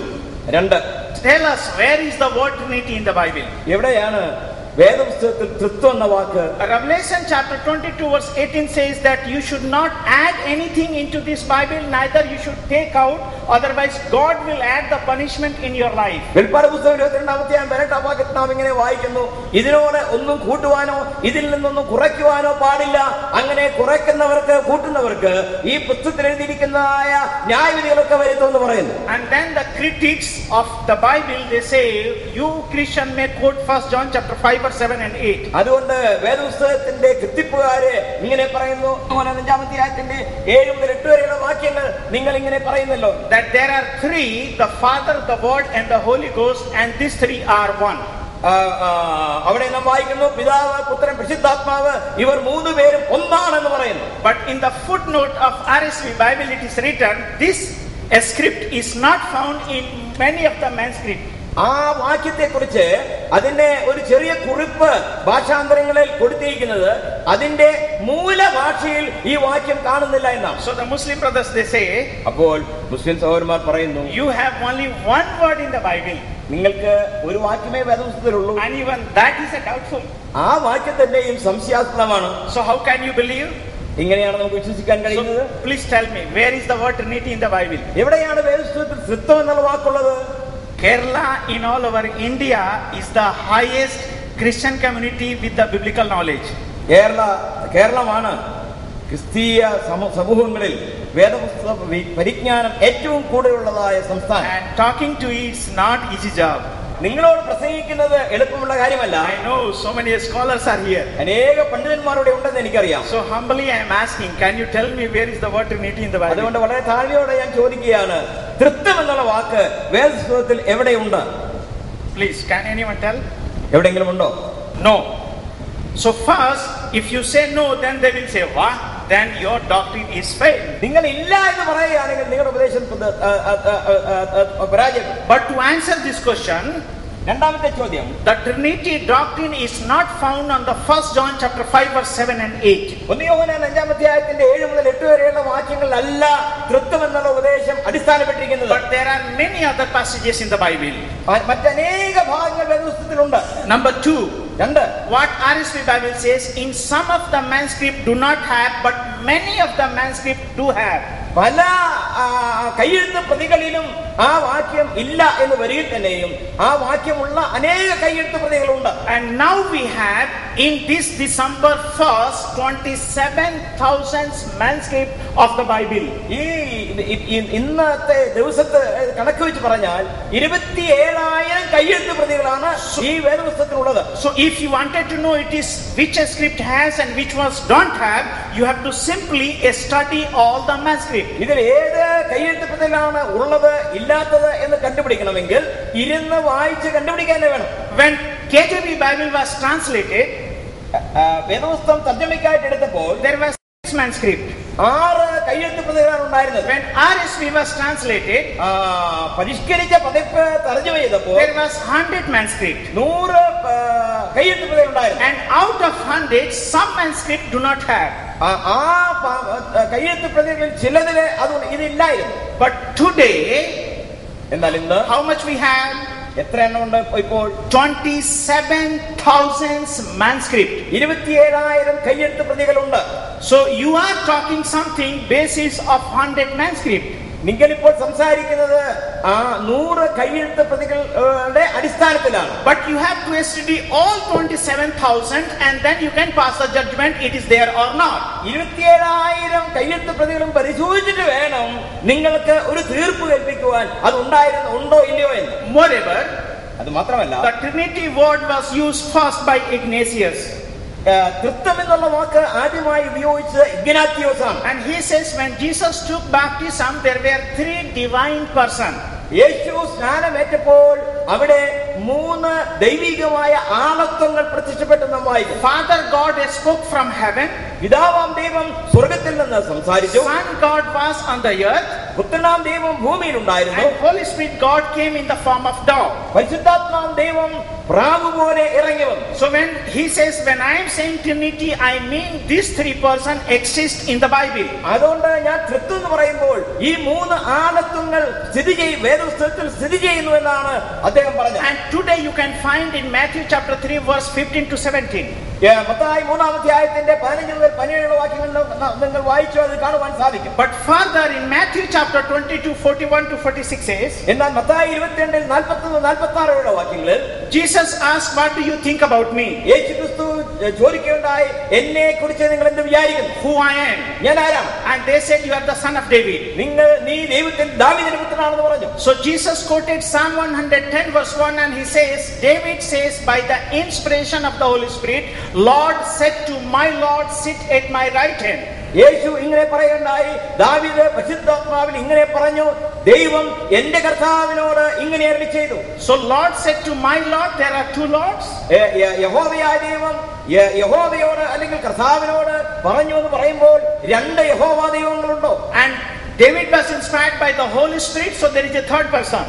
2. Tell us, where is the word Trinity in the Bible? എവിടെയാണ് വേദപുസ്തകത്തിൽ തൃത്വം എന്ന വാക്ക്? Revelation chapter 22 verse 18 says that you should not add anything into this Bible, neither you should take out, otherwise God will add the punishment in your life. വെളിപ്പാട് പുസ്തകം 22-ാം വാക്യത്തിൽ നാം ഇങ്ങനെ വായിക്കുന്നു, ഇതിനോട് ഒന്നും കൂട്ടുവാനോ ഇതിൽ നിന്നൊന്നും കുറയ്ക്കുവാനോ പാടില്ല. അങ്ങനെ കുറയ്ക്കുന്നവർക്ക് കൂട്ടുന്നവർക്ക് ഈ പുസ്തകത്തിൽ എഴുതിയിരിക്കുന്നതായ ന്യായവിധികളൊക്കെ വരുത്തുമെന്ന് പറയുന്നു. And then the critics of the Bible, they say, you Christian may quote 1 John chapter 5 verse 7 and 8. അതുകൊണ്ട് വേദപുസ്തകത്തിന്റെ കൃതിപ്പുകാര് ഇങ്ങനെ പറയുന്നു, 5-ാമത്തെ 7 മുതൽ 8 വരെയുള്ള വാക്യങ്ങൾ നിങ്ങൾ ഇങ്ങനെ പറയുന്നല്ലോ, that there are 3, the Father, the Word and the Holy Ghost, and these 3 are one. അവിടെ നാം വായിക്കുന്നു, പിതാവ്, പുത്രൻ, പരിശുദ്ധാത്മാവ് ഇവർ 3 പേരും ഒന്നാണെന്ന് പറയുന്നു. But in the footnote of RSV Bible it is written, this script is not found in many of the manuscripts. ആ വാക്യത്തെ കുറിച്ച് അതിന്റെ ഒരു ചെറിയ കുറിപ്പ് ഭാഷാന്തരങ്ങളിൽ കൊടുത്തിരിക്കുന്നത് അതിന്റെ മൂലഭാഷയിൽ ഈ വാക്യം കാണുന്നില്ല എന്നാണ്. So the Muslim brothers, they say, അപ്പോൾ മുസ്ലിം സഹോദരന്മാർ പറയുന്നു, you have only one word in the Bible. നിങ്ങൾക്ക് ഒരു വാക്യമേ വേദപുസ്തകത്തിലുള്ളൂ. And even that is a doubtful. ആ വാക്യത്തിന്റെയും സംശയാസ്പദമാണ്. So how can you believe? ഇങ്ങനെയാണ് നമുക്ക് വിശ്വസിക്കാൻ കഴിയുന്നത്. So please tell me, where is the word Trinity in the Bible? എവിടെയാണ് വേദപുസ്തകത്തിൽ തൃത്വം എന്നുള്ള വാക്കുള്ളത്? Kerala in all over India is the highest Christian community with the biblical knowledge. കേരളമാണ് ക്രിസ്തീയ സമൂഹങ്ങളിൽ വേദപുസ്തക പരിജ്ഞാനം ഏറ്റവും കൂടുതലുള്ളതായ സംസ്ഥാനം. And talking to you is not easy job. നിങ്ങളോട് പ്രസംഗിക്കുന്നത് എളുപ്പമുള്ള കാര്യമല്ല. I know so many scholars are here. അനേക പണ്ഡിതന്മാരുടെ ഉണ്ടെന്ന് എനിക്കറിയാം. So humbly I am asking, can you tell me where is the word Trinity in the Bible? അതുകൊണ്ട് വളരെ താഴ്മയോടെ ഞാൻ ചോദിക്കുകയാണ്, തൃത്വം എന്നുള്ള വാക്ക് വേദപുസ്തകത്തിൽ എവിടെയുണ്ട്? Please, can anyone tell? എവിടെയെങ്കിലും ഉണ്ടോ? No. So first, if you say no, then they will say, what? Then your doctrine is failed. നിങ്ങൾ ഇല്ല എന്ന് പറയുകയാണെങ്കിൽ നിങ്ങളുടെ ഉപദേശം പരാജയം. But to answer this question, രണ്ടാമത്തെ ചോദ്യം, the Trinity doctrine is not found on the 1 John chapter 5 verse 7 and 8. 1 യോഹന്നാൻ 5-ാം 7 മുതൽ 8 വരെയുള്ള വാക്യങ്ങളിലല്ല തൃത്വം എന്നുള്ള ഉപദേശം അടിസ്ഥാനപ്പെട്ടിരിക്കുന്നത്. But there are many other passages in the Bible. മറ്റനേക ഭാഗങ്ങൾ വേദപുസ്തകത്തിലുണ്ട്. Number 2, 2, what RSV Bible says, in some of the manuscript do not have, but many of the manuscript do have. പല കയ്യെഴുത്ത് പ്രതികളിലും ആ വാക്യം ഇല്ല എന്ന് വരികിൽ തന്നെയും ആ വാക്യമുള്ള അനേക കയ്യെഴുത്ത് പ്രതികളുണ്ട്. And now we have in this December 1st 27,000 manuscript of the Bible. ഈ ഇന്നത്തെ ദിവസത്തെ കണക്ക് വെച്ച് പറഞ്ഞാൽ 27,000 കയ്യെഴുത്ത് പ്രതികളാണ് ഈ വേദപുസ്തകത്തിലുള്ളത്. So if you wanted to know it is which script has and which ones don't have, you have to simply study all the manuscript. ഇതിൽ ഏത് കയ്യെഴുത്ത് പ്രതികളാണ് ഉള്ളത് ഇല്ലാത്തത് എന്ന് കണ്ടുപിടിക്കണമെങ്കിൽ ഇരുന്ന് വായിച്ച് കണ്ടുപിടിക്കാനേ വേണം. When KJV Bible was translated, വേദപുസ്തകം തർജ്ജമയ്ക്കായിട്ട് എടുത്തപ്പോൾ there was 6 manuscript. 6 കയ്യെഴുത്ത് പ്രതികളാണ് ഉണ്ടായിരുന്നത്. When RSV was translated, പരിഷ്കരിച്ച പതിപ്പ് തർജ്ജമ ചെയ്തപ്പോൾ there was 100 manuscript. 100 കയ്യെഴുത്ത് പ്രതികൾ ഉണ്ടായിരുന്നു. And out of 100, some manuscript do not have. ആ കയ്യെഴുത്ത് പ്രതികളിൽ ചിലതില് അത് ഇതില്ലായിരുന്നു. But today, എന്നാൽ ഇന്ന് how much we have? എത്ര എണ്ണം ഉണ്ട് ഇപ്പോൾ? 27,000 manuscript. 27,000 കയ്യെഴുത്ത് പ്രതികളുണ്ട്. So you are talking something basis of 100 manuscript. നിങ്ങൾ ഇപ്പോൾ സംസാരിക്കുന്നത് 100 കയ്യെഴുത്ത് പ്രതികളുടെ അടിസ്ഥാനത്തിലാണ്. But you have to study all 27,000 and then you can pass the judgment it is there or not. 27,000 കയ്യെഴുത്ത് പ്രതികളും പരിശോധിച്ചിട്ട് വേണം നിങ്ങൾക്ക് ഒരു തീർപ്പ് കൽപ്പിക്കുവാൻ അത് ഉണ്ടോ ഇല്ലയോ എന്ന്. Moreover, അത് മാത്രമല്ല, the Trinity word was used first by Ignatius. തൃത്വം എന്നുള്ള വാക്ക് ആദ്യമായി ഉപയോഗിച്ചത് ഇഗ്നാത്തിയോസ് ആണ്. And he says when Jesus took baptism there were 3 divine persons. യേശു സ്നാനമേറ്റപ്പോൾ അവിടെ 3 ദൈവികമായ ആളത്വങ്ങൾ പ്രത്യക്ഷപ്പെട്ടു നാം വായിക്കും. Father God spoke from heaven. പിതാവാം ദൈവം സ്വർഗ്ഗത്തിൽ നിന്ന് സംസാരിച്ചു. Son God was on the earth. പുത്രനാം ദൈവം ഭൂമിയിൽ ഉണ്ടായിരുന്നു. And Holy Spirit God came in the form of dove. പരിശുദ്ധാത്മാവ് ദൈവം പ്രാവ് പോലെ ഇറങ്ങി വന്നു. So when he says, when I am saying Trinity, I mean these 3 persons exist in the Bible. അതുകൊണ്ട് ഞാൻ ത്രിത്വം എന്ന് പറയുമ്പോൾ ഈ 3 ആളത്വങ്ങൾ വേദപുസ്തകത്തിൽ സ്ഥിതി ചെയ്യുന്നു എന്നാണ് അദ്ദേഹം പറഞ്ഞത്. And today you can find in Matthew chapter 3 verse 15 to 17. Mathai 3-ാം അധ്യായത്തിന്റെ 15 മുതൽ 17 വാക്യങ്ങൾ നിങ്ങൾ വായിച്ചു അത് കാണുവാൻ സാധിക്കും. But further in Matthew chapter 22 41 to 46 says, എന്നാൽ മത്തായി 22 41-46 വാക്യങ്ങളിൽ Jesus asked, what do you think about me? യേശുക്രിസ്തു ചോദിക്കുകയുണ്ടായി, എന്നെ കുറിച്ച് നിങ്ങൾ എന്ത് വിചാരിക്കുന്നു? Who I am? ഞാൻ ആരാണ്? And they said, you are the son of David. നീ ദാവീദിന്റെ പുത്രനാണെന്ന് പറഞ്ഞു. So Jesus quoted Psalm 110 verse 1 and he says, David says, by the inspiration of the Holy Spirit, Lord said to my Lord, sit at my right hand. യേശു ഇങ്ങനെ പറയുകയുണ്ടായി, ദാവീദ് പരിശുദ്ധാത്മാവിൽ ഇങ്ങനെ പറഞ്ഞു, ദൈവം എന്റെ കർത്താവിനോട് ഇങ്ങനെ അരുളി ചെയ്തു. So Lord said to my Lord, there are 2 lords. യഹോവയായ ദൈവം യഹോവയോട് അല്ലെങ്കിൽ കർത്താവിനോട് പറഞ്ഞു എന്ന് പറയുമ്പോൾ 2 യഹോവ ദൈവങ്ങളുണ്ടോ? And David was inspired by the Holy Spirit, so there is a 3rd person.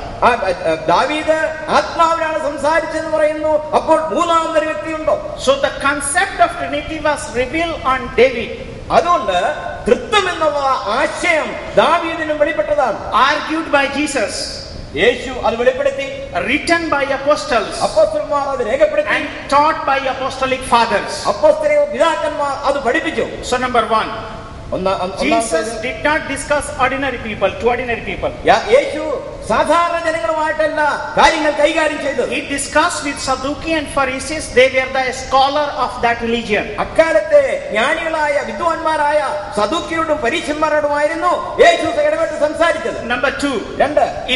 ദാവീദ് ആത്മാവിലാണ് സംസാരിച്ചെന്ന് പറയുന്നു, അപ്പോൾ 3-ാമതൊരു വ്യക്തിയുണ്ടോ? So the concept of Trinity was revealed on David. അതുകൊണ്ട് തൃത്വം എന്നുള്ള ആശയം ദാവീദിനും വെളിപ്പെട്ടതാണ്. Argued by Jesus. യേശു അത് വെളിപ്പെടുത്തി. Written by apostles. അപ്പോസ്തലന്മാർ അത് രേഖപ്പെടുത്തി. And taught by apostolic fathers. അപ്പോസ്തല പിതാക്കന്മാർ അത് പഠിപ്പിച്ചു. So number 1, Jesus did not discuss ordinary people to ordinary people. യേശു സാധാരണ ജനങ്ങളുമായിട്ടല്ല കാര്യങ്ങൾ കൈകാര്യം ചെയ്തത്. He discussed with Sadducee and Pharisees. They were the scholar of that religion. അക്കാലത്തെ ജ്ഞാനികളായ വിദ്വാൻമാരായ സദൂക്യരോടും പരീശന്മാരോടുമായിരുന്നു യേശു ഇടപെട്ട് സംസാരിച്ചത്. Number 2,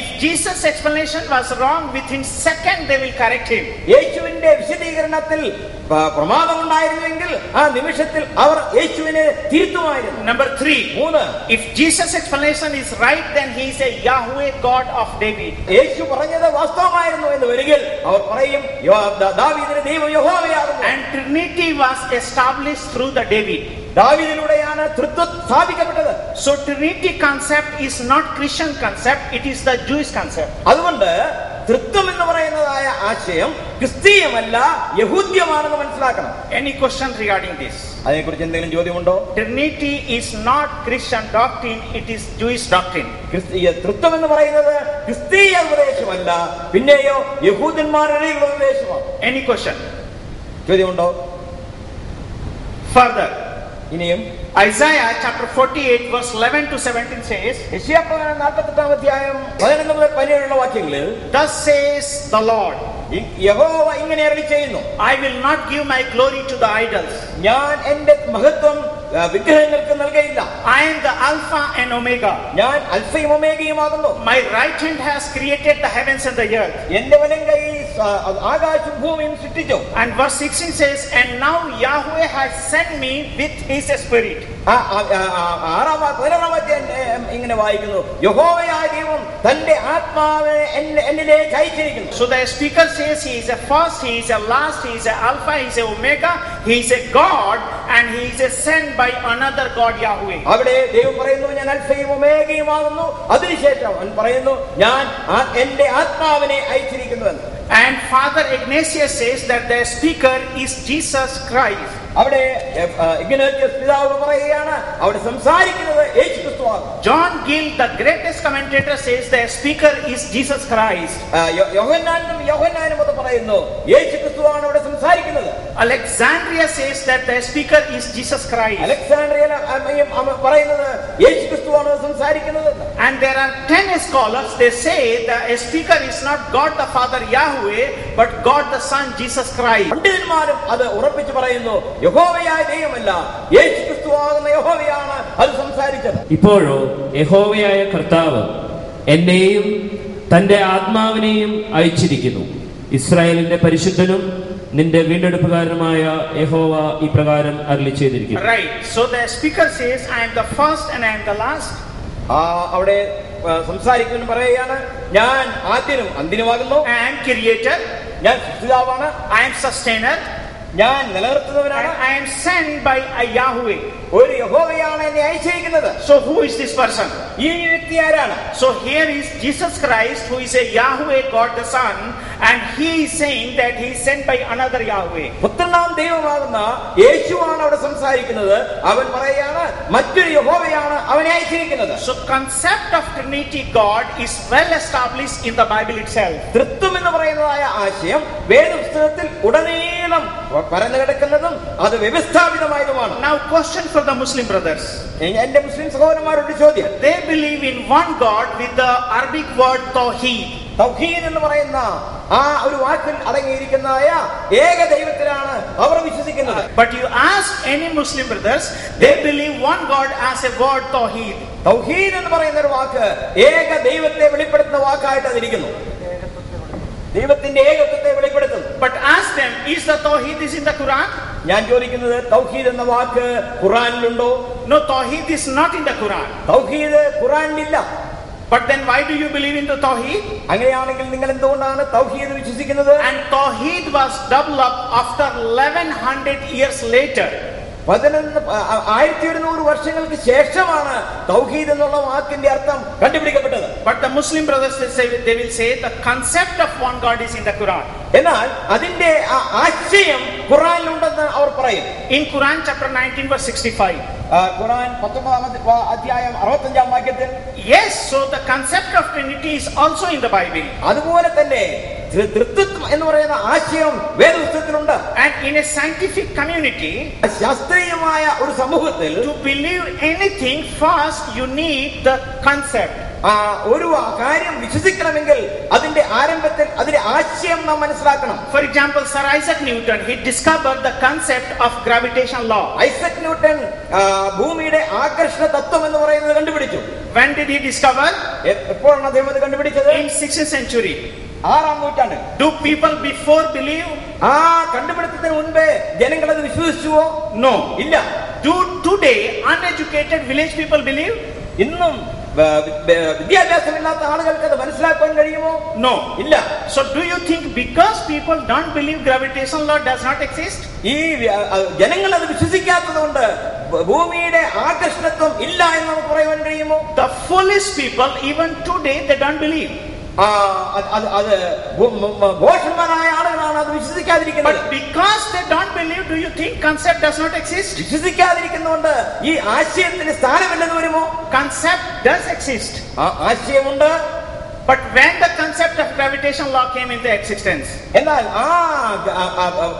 if Jesus' explanation was wrong, within second they will correct him. യേശുവിന്റെ വിശദീകരണത്തിൽ പ്രമാദമുണ്ടായിരുന്നുവെങ്കിൽ ആ നിമിഷത്തിൽ അവർ യേശുവിനെ തിരുത്തുമായിരുന്നു. Number 3, if Jesus' explanation is right, then he is a Yahweh God of David. യേശു പറഞ്ഞത് വാസ്തവമായിരുന്നു എന്ന് വരികിൽ അവർ പറയും ദാവീദിന്റെ ദൈവം യഹോവയാകുന്നു. And Trinity was established through the David. ദാവീദിലൂടെയാണ് തൃത്വം സ്ഥാപിക്കപ്പെട്ടത്. So Trinity concept is not Christian concept, it is the Jewish concept. അതുകൊണ്ട് തൃത്വം എന്ന് പറയുന്നതായ ആശയം ക്രിസ്തീയമല്ല, യഹൂദ്യമാണെന്ന് മനസ്സിലാക്കണം. Any question regarding this? അതിനെക്കുറിച്ച് എന്തെങ്കിലും ചോദ്യമുണ്ടോ? Trinity is not Christian doctrine, it is Jewish doctrine. തൃത്വം എന്ന് പറയുന്നത് ക്രിസ്തീയ ഉപദേശമല്ല, പിന്നെയോ യഹൂദന്മാരുടെ ഉപദേശമാണ്. Any question? ചോദ്യമുണ്ടോ? Further, ഇനിയും Isaiah chapter 48 verse 11 to 17 says, യെശയ്യാപ്രവചനം 48-ാം അധ്യായം 11 മുതൽ 17 വാക്യങ്ങളിൽ, thus says the Lord, യഹോവ ഇങ്ങനെ അരുളി ചെയ്യുന്നു, I will not give my glory to the idols. ഞാൻ എന്റെ മഹത്വം വിഗ്രഹങ്ങൾക്ക് നൽകയില്ല. I am the Alpha and Omega. ഞാൻ അൽഫയും ഒമേഗയുമാകുന്നു. My right hand has created the heavens and the earth. എന്റെ വലം കൈ ആകാശവും ഭൂമിയും സൃഷ്ടിച്ചു. And verse 16 says, and now Yahweh has sent me with his spirit. 16-ാമത്തെ ഇങ്ങനെ വായിക്കുന്നു, യഹോവയായ ദൈവം തന്റെ ആത്മാവിനെ എന്നിലേക്ക് അയച്ചിരിക്കുന്നു. So the speaker says he is a first, he is a last, he is a alpha, he is a omega, he is a God, and he is a sent by another God, Yahweh. അവിടെ ദൈവം പറയുന്നു, ഞാൻ അൽഫയും ഒമേഗയുമാകുന്നു. അതിനുശേഷം അവൻ പറയുന്നു, ഞാൻ എന്റെ ആത്മാവിനെ അയച്ചിരിക്കുന്നുവെന്ന്. And Father Ignatius says that the speaker is Jesus Christ. അവിടെ ഇഗ്നേഷ്യസ് പിതാവ് പറയുകയാണ്, അവിടെ സംസാരിക്കുന്നത് യേശുക്രിസ്തുവാണ്. John Gill, the greatest commentator, says the speaker is Jesus Christ. യോഹന്നാനും അത് പറയുന്നു, യേശുക്രിസ്തുവാണ് അവിടെ സംസാരിക്കുന്നത്. Alexandria says that the speaker is Jesus Christ. Alexandria പറയുന്നത് യേശുക്രിസ്തുവാണ് സംസാരിക്കുന്നത്. And there are 10 scholars, they say the speaker is not God the Father Yahweh, but God the Son Jesus Christ. പണ്ഡിതന്മാരും അത് ഉറപ്പിച്ചു പറയുന്നു, യഹോവയായ ദൈവമല്ല, യേശുക്രിസ്തുവാകുന്ന യഹോവയാണ് അത് സംസാരിച്ചത്. ഇപ്പോഴോ യഹോവയായ കർത്താവ് എന്നെയും തന്റെ ആത്മാവിനെയും അയച്ചിരിക്കുന്നു. ഇസ്രായേലിന്റെ പരിശുദ്ധനും നിന്റെ വീണ്ടെടുപ്പുകാരനുമായ യഹോവ ഇപ്രകാരം അരുളി ചെയ്തിരിക്കുന്നു. Right. So the speaker says, I am the first and I am the last. അവിടെ സംസാരിക്കുന്നു പറയുകയാണ്, ഞാൻ ആദ്യനും അന്തിനുമാകുന്നു, I am creator, ഞാൻ സൃഷ്ടിതാവാണ്, I am sustainer, ഞാൻ നിലനിർത്തുന്നവനാണ്, and I am sent by a Yahweh. ഒരു യഹോവയാണ് എന്നെ അയച്ചിരിക്കുന്നത്. So who is this person? ഈ വ്യക്തി ആരാണ്? So here is Jesus Christ, who is a Yahweh God the Son, and he is saying that he is sent by another Yahweh. പുത്രനാം ദൈവമാകുന്ന യേശുവാണ് അവിടെ സംസാരിക്കുന്നത്. അവൻ പറയുകയാണ്, മറ്റൊരു യഹോവയാണ് അവനെ അയച്ചിരിക്കുന്നത്. So concept of Trinity God is well established in the Bible itself. തൃത്വം എന്ന് പറയുന്നതായ ആശയം വേദപുസ്തകത്തിൽ ഉടനീളം പരന്നു കിടക്കുന്നതും അത് വ്യവസ്ഥാപിതമായതുമാണ്. Now question for the Muslim brothers. എന്റെ മുസ്ലിം സഹോദരന്മാരുടെ ചോദ്യം, They believe in one God with the Arabic word Tawheed. തൗഹീദ് എന്ന് പറയുന്ന ആ ഒരു വാക്കിൽ അടങ്ങിയിരിക്കുന്നതായ ഏക ദൈവത്തിലാണ് അവർ വിശ്വസിക്കുന്നത്. But you ask any Muslim brothers, they believe one God as a word Tawheed. തൗഹീദ് എന്ന് പറയുന്ന ഒരു വാക്ക് ഏക ദൈവത്തെ വെളിപ്പെടുത്തുന്ന വാക്കായിട്ട് അതിരിക്കുന്നു. ദൈവത്തിന്റെ ഏകത്വത്തെ വെളിപ്പെടുത്തുന്നു. But ask them, is the Tawheed is in the Quran? ഞാൻ ചോദിക്കുന്നത്, തൗഹീദ് എന്ന വാക്ക് ഖുറാനിലുണ്ടോ? No, Tawheed is not in the Quran. തൗഹീദ് ഖുറാനിലില്ല. But then why do you believe in the Tawheed? അങ്ങനെയാണെങ്കിൽ നിങ്ങൾ എന്തുകൊണ്ടാണ് തൗഹീദ് വിശ്വസിക്കുന്നത്? And Tawheed was developed after 1100 years later. 1100 വർഷങ്ങൾക്ക് ശേഷമാണ് തൗഹീദ് എന്നുള്ള വാക്കിന്റെ അർത്ഥം കണ്ടുപിടിക്കപ്പെട്ടത്. But the Muslim brothers they will say the concept of one God is in the Quran. എന്നാൽ അതിന്റെ ആശയം ഖുറാനിലുണ്ടെന്ന് അവർ പറയും. In Quran chapter 19 verse 65. ഖുറാൻ 19 അധ്യായം 65 വാക്യത്തിൽ, yes, so the concept of Trinity is also in the Bible. അതുപോലെ തന്നെ തൃത്വം എന്ന് പറയുന്ന ആശയം വേദപുസ്തകത്തിലുണ്ട്. And in a scientific community, ശാസ്ത്രീയമായ ഒരു സമൂഹത്തിൽ to believe anything first you need the concept. ഒരു കാര്യം വിശ്വസിക്കണമെങ്കിൽ അതിന്റെ ആരംഭത്തിൽ അതിന്റെ ആശയം നാം മനസ്സിലാക്കണം. For example, Sir Isaac Newton, he discovered the concept of gravitation law. Isaac Newton ഭൂമിയുടെ ആകർഷണ തത്വം എന്ന് പറയുന്നത് കണ്ടുപിടിച്ചു. When did he discover? എപ്പോഴാണ് അദ്ദേഹം അത് കണ്ടുപിടിച്ചത്? In 6th century. 6ാം നൂറ്റാണ്ട്. Do people before believe? ആ കണ്ടുപിടുത്തത്തിന് മുൻപേ ജനങ്ങൾ അത് വിശ്വസിച്ചുവോ? No. ഇല്ല. Do today uneducated village people believe? ഇന്നും വിദ്യാഭ്യാസമില്ലാത്ത ആളുകൾക്ക് അത് മനസ്സിലാക്കാൻ കഴിയുമോ? No. ഇല്ല. So do you think because people don't believe gravitation law does not exist? ഈ ജനങ്ങൾ അത് വിശ്വസിക്കാത്തത് കൊണ്ട് ഭൂമിയുടെ ആകർഷണത്വം ഇല്ല എന്ന് നമുക്ക് പറയാൻ കഴിയുമോ? The foolish people even today they don't believe. അത് ഭോഷന്മാരായ ആളുകളാണ് അത് വിശ്വസിക്കാതിരിക്കുന്നത്. But because they don't believe, do you think concept does not exist? വിശ്വസിക്കാതിരിക്കുന്നതുകൊണ്ട് ഈ ആശയത്തിന് സ്ഥാനമില്ലെന്ന് വരുമോ? Concept does exist. ആശയമുണ്ട്. But when the concept of gravitation law came into existence, എന്നാൽ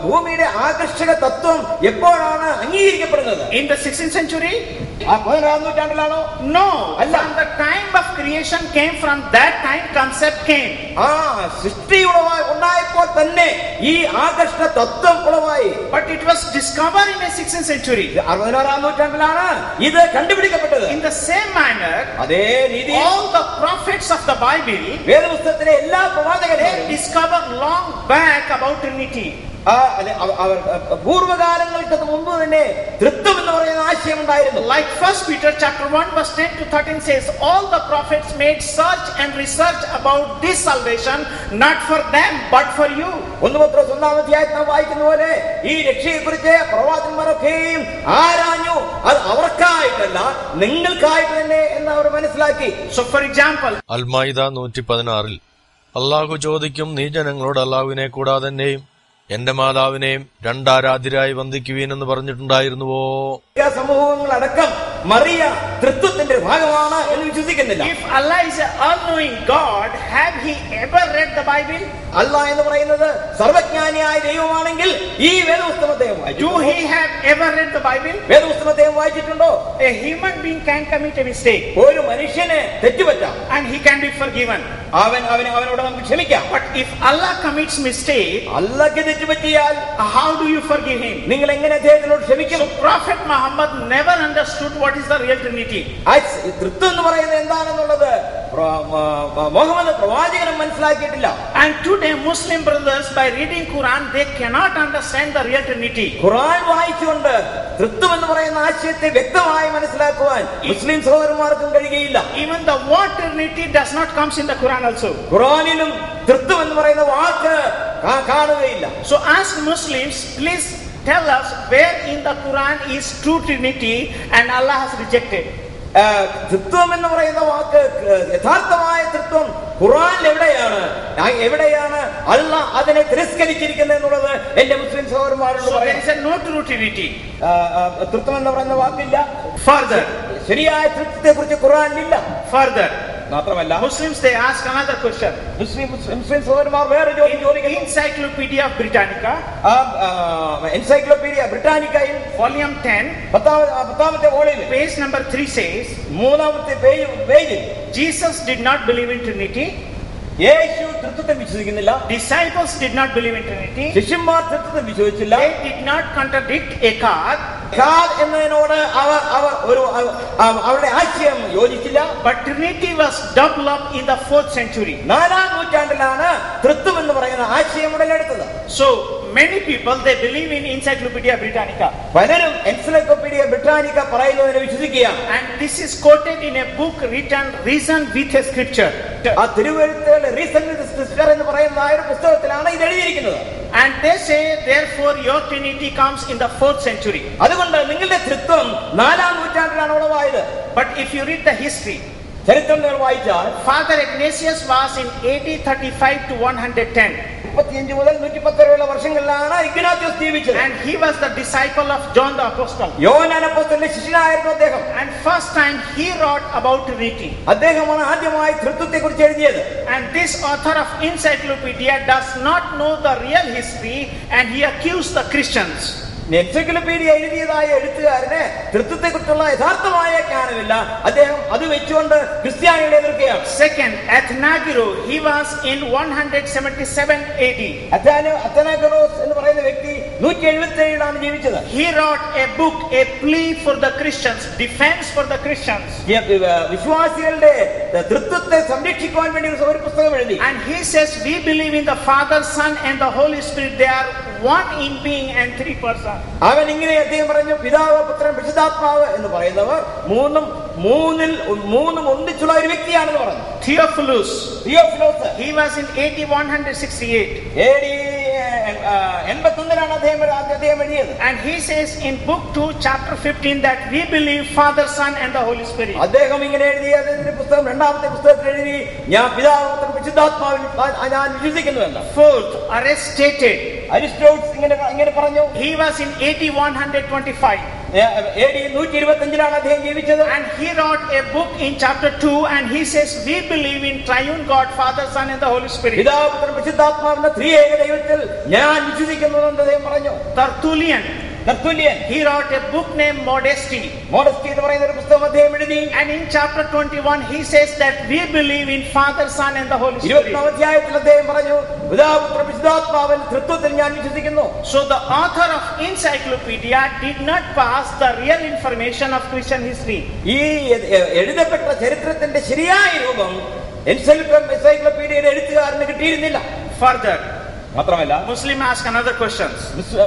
ഭൂമിയുടെ ആകർഷക തത്വം എപ്പോഴാണ് അംഗീകരിക്കപ്പെടുന്നത്? in the 16th century? 16ാം നൂറ്റാണ്ടിലാണോ? No. അല്ല. From the time of creation came, from that time concept came. സൃഷ്ടി ഉണ്ടായപ്പോൾ തന്നെ ഈ ആകർഷണ തത്വം ഉളവായി. But it was discovered in the 16th century. 16ാം നൂറ്റാണ്ടിലാണ് ഇത് കണ്ടുപിടിക്കപ്പെട്ടത്. In the same manner, അതേ രീതിയിൽ all the prophets of the Bible വേദപുസ്തകത്തിലെ എല്ലാ പ്രവാചകരും discovered long back about Trinity. അവർ പൂർവ്വകാലങ്ങൾക്ക് മുമ്പ് തന്നെ തൃത്വം എന്ന് പറയുന്ന ആശയം ഉണ്ടായിരുന്നു. Like 1 Peter chapter 1 verse 10 to 13 says, all the prophets made search and research about this salvation, not for them but for you. 1 പത്രോസ് 1-ാം അധ്യായത്തിൽ നാം വായിക്കുന്ന പോലെ ഈ രക്ഷയെക്കുറിച്ച് പ്രവാചകന്മാരൊക്കെയും ആരാഞ്ഞു, അത് അവർക്കായിട്ടല്ല നിങ്ങൾക്കായിട്ട് തന്നെ എന്ന് അവർ മനസ്സിലാക്കി. So for example, അൽമായിദ 116 അല്ലാഹു ചോദിക്കും, നീ ജനങ്ങളോട് അല്ലാഹുവിനെ കൂടാതെ തന്നെയും എന്റെ മാതാവിനെയും രണ്ടാരാധ്യരായി വന്ദിക്കുവീൻ എന്ന് പറഞ്ഞിട്ടുണ്ടായിരുന്നുവോ? സമൂഹങ്ങളടക്കം മറിയ തൃത്വത്തിന്റെ ഭാഗമാണ് എന്ന് വിശ്വസിക്കുന്നില്ല. If Allah is an all-knowing God, have he ever read the Bible? അല്ലാഹ് എന്ന് പറയുന്നത് സർവജ്ഞാനിയായ ദൈവമാണെങ്കിൽ ഈ വേദപുസ്തകത്തെ Do he have ever read the Bible? വേദപുസ്തകത്തെ വായിച്ചിട്ടുണ്ടോ? A human being can commit a mistake. ഒരു മനുഷ്യന് തെറ്റുപറ്റാം. And he can be forgiven. അവനോട് നമുക്ക് ക്ഷമിക്കാം. But if Allah commits mistake, അല്ലാഹ്ക്ക് തെറ്റുപറ്റിയാൽ how do you forgive him? നിങ്ങൾ എങ്ങനെ അദ്ദേഹത്തിനോട് ക്ഷമിക്കും? So Prophet Muhammad never understood what is the real Trinity. തൃത്വം എന്ന് പറയുന്നത് എന്താണെന്നുള്ളത് മുഹമ്മദ് പ്രവാചകനും മനസ്സിലാക്കിയിട്ടില്ല. And today Muslim brothers, by reading Quran, they cannot understand the real Trinity. ഖുർആൻ വായിച്ചുകൊണ്ട് തൃത്വം എന്ന് പറയുന്ന ആശയത്തെ വ്യക്തമായി മനസ്സിലാക്കുവാൻ മുസ്ലിം സഹോദരന്മാർക്കും കഴിയുകയില്ല. Even the word Trinity does not comes in the Quran also. ഖുർആനിലും തൃത്വം എന്ന് പറയുന്ന വാക്ക് കാണുകയില്ല. So ask Muslims, please tell us where in the Quran is true Trinity and Allah has rejected. തൃത്വം എന്ന് പറയുന്ന വാക്ക്, യഥാർത്ഥമായ തൃത്വം ഖുർആനിൽ എവിടെയാണ് അല്ലാഹ് അതിനെ തിരസ്കരിച്ചിരിക്കുന്നത് എന്നുള്ളത് എന്റെ മുസ്ലിം സഹോദരന്മാരോട് പറയാം. There is no true Trinity. തൃത്വം എന്ന് പറയുന്ന വാക്കില്ല. Further, ശരിയായ തൃത്വത്തെ കുറിച്ച് ഖുർആനിലില്ല. Further, മാത്രമല്ല Muslims, they ask another question. മുസ്ലിം സഹോദരന്മാർ വേറെ ചോദിക്കുന്നു. Encyclopedia Britannica, എൻസൈക്ലോപീഡിയ ബ്രിട്ടാനിക്കയിൽ volume 10, 10ാമത്തെ വോളിയം page number 3 says, 3ാമത്തെ പേജിൽ Jesus did not believe in Trinity. യേശു തൃത്വത്തെ വിശ്വസിക്കുന്നില്ല. Disciples did not believe in Trinity. ശിഷ്യന്മാർ തൃത്വത്തെ വിശ്വസിച്ചില്ല. They did not contradict Echad. എന്നതിനോട് അവരുടെ ആശയം യോജിച്ചില്ല. But Trinity was developed in the 4th century. 4ാം നൂറ്റാണ്ടിലാണ് തൃത്വം എന്ന് പറയുന്ന ആശയം ഉടലെടുത്തത്. So many people, they believe in Encyclopedia Britannica. പലരും എൻസൈക്ലോപീഡിയ ബ്രിട്ടാനിക്ക പറയുന്നതിനെ വിശ്വസിക്കുകയാണ്. And this is quoted in a book written Reason with a Scripture. ആ തിരുവെഴുത്തുകൾ റീസൺ വിത്ത് സ്ക്രിപ്ചർ എന്ന് പറയുന്ന ഒരു പുസ്തകത്തിലാണ് ഇത് എഴുതിയിരിക്കുന്നത്. And they say, therefore your Trinity comes in the 4th century. അതുകൊണ്ട് നിങ്ങളുടെ തൃത്വം 4ാം നൂറ്റാണ്ടിലാണ് ഉളവായത്. But if you read the history, ചരിത്രം നിങ്ങൾ വായിച്ചാൽ Father Ignatius was in AD 35 to 110. 35 മുതൽ 110 വരെയുള്ള വർഷങ്ങളിലാണ് ഇഗ്നാത്യോസ് ജീവിച്ചത്. And he was the disciple of John the Apostle. യോഹന്നാൻ അപ്പോസ്തലന്റെ ശിഷ്യനായിരുന്നു അദ്ദേഹം. And first time he wrote about Trinity. അദ്ദേഹമാണ് ആദ്യമായി തൃത്വത്തെക്കുറിച്ച് എഴുതിയത്. And this author of Encyclopedia does not know the real history and he accused the Christians. Encyclopedia എഴുതിയതായ എഴുത്തുകാരന് തൃത്വത്തെക്കുറിച്ചുള്ള യഥാർത്ഥമായ ജ്ഞാനമില്ല. അദ്ദേഹം അത് വെച്ചുകൊണ്ട് ക്രിസ്ത്യാനികളെ എതിർക്കുകയാണ്. Second, Athenagoras, he was in 177 AD. അഥനാഗോറസ് എന്ന് പറയുന്ന വ്യക്തി 177 ജീവിച്ചത്. He wrote a book, a plea for the Christians, defense for the Christians. വിശ്വാസികളുടെ തൃത്വത്തെ സംരക്ഷിക്കുവാൻ വേണ്ടി ഒരു പുസ്തകം എഴുതി. And he says, we believe in the Father, Son and the Holy Spirit. They are one in being and 3 persons. അവൻ ഇങ്ങനെ അദ്ദേഹം പറഞ്ഞു, പിതാവ് പുത്രൻ പരിശുദ്ധാത്മാവ് എന്ന് പറയുന്നവർ മൂന്നും ഒന്നിച്ചുള്ള ഒരു വ്യക്തിയാണെന്ന് പറഞ്ഞു. Theophilus, he was in AD 168. AD 81 അദ്ദേഹം എഴുതിയത്. And he says in book 2 chapter 15 that we believe Father, Son and the Holy Spirit. അദ്ദേഹം ഇങ്ങനെ എഴുതി, അതിന്റെ പുസ്തകം 2ാമത്തെ പുസ്തകത്തിൽ എഴുതി, ഞാൻ പിതാവ് പുത്രൻ പരിശുദ്ധാത്മാവിൽ ഞാൻ വിശ്വസിക്കുന്നുവെന്ന്. Fourth, Aristotle, ഇങ്ങനെ പറഞ്ഞു. he was in AD 125. AD 125 അദ്ദേഹം ജീവിച്ചത്. And he wrote a book in chapter 2 and he says we believe in triune God, Father, Son and the Holy Spirit. പിതാവ് പുത്രൻ പരിശുദ്ധാത്മാവെന്ന ത്രിയേക ദൈവത്തിൽ ഞാൻ വിശ്വസിക്കുന്നുവെന്ന് അദ്ദേഹം പറഞ്ഞു. Tertullian, he wrote a book named Modesty. എന്ന് പറയുന്ന ഒരു പുസ്തകം അദ്ദേഹം എഴുതി. And in chapter 21 he says that we believe in Father, Son and the Holy Spirit. 20ാം അധ്യായത്തിൽ അദ്ദേഹം പറഞ്ഞു, പിതാവ് പുത്രൻ പരിശുദ്ധാത്മാവിൽ തൃത്വത്തിൽ ഞാൻ വിശ്വസിക്കുന്നു. So the author of Encyclopedia did not pass the real information of Christian history. ഈ എഴുതപ്പെട്ട ചരിത്രത്തിന്റെ ശരിയായ രൂപം എൻസൈക്ലോപീഡിയയുടെ എഴുത്തുകാരന് കിട്ടിയിരുന്നില്ല. Further, മാത്രമല്ല Muslim ask another question.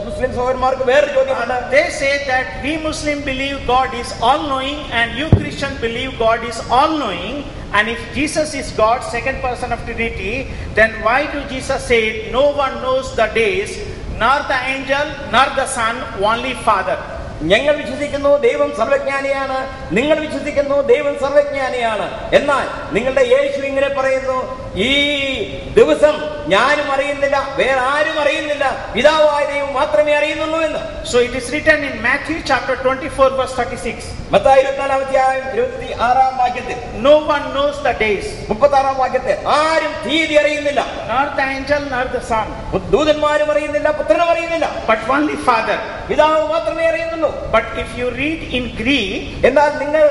മുസ്ലിം സഹോദരന്മാർക്ക് വേറെ ചോദ്യമാണ്. They say that we Muslim believe God is all knowing and you Christian believe God is all knowing, and if Jesus is God, second person of Trinity, then why do Jesus say no one knows the days, nor the angel nor the Son, only Father? ഞങ്ങൾ വിശ്വസിക്കുന്നു ദൈവം സർവജ്ഞാനിയാണ്, നിങ്ങൾ വിശ്വസിക്കുന്നു ദൈവം സർവജ്ഞാനിയാണ്, എന്നാൽ നിങ്ങളുടെ യേശു ഇങ്ങനെ പറയുന്നു, ഈ ദിവസം ഞാനും അറിയുന്നില്ല, വേറെ ആരും അറിയുന്നില്ല, പിതാവായ ദൈവം മാത്രമേ അറിയുന്നുള്ളൂ എന്ന്. So it is written in Matthew chapter 24 verse 36. Mathai 24-ാം അധ്യായം 26-ാം വാക്യത്തിൽ no one knows the days, 36-ാം വാക്യത്തിൽ ആരും തീയതി അറിയുന്നില്ല, nor the angel nor the Son, ദൂതന്മാരും അറിയുന്നില്ല, പുത്രനും അറിയുന്നില്ല, but only Father. പിതാവ് മാത്രമേ അറിയുന്നുള്ളൂ. But if you read in Greek, എന്നാൽ നിങ്ങൾ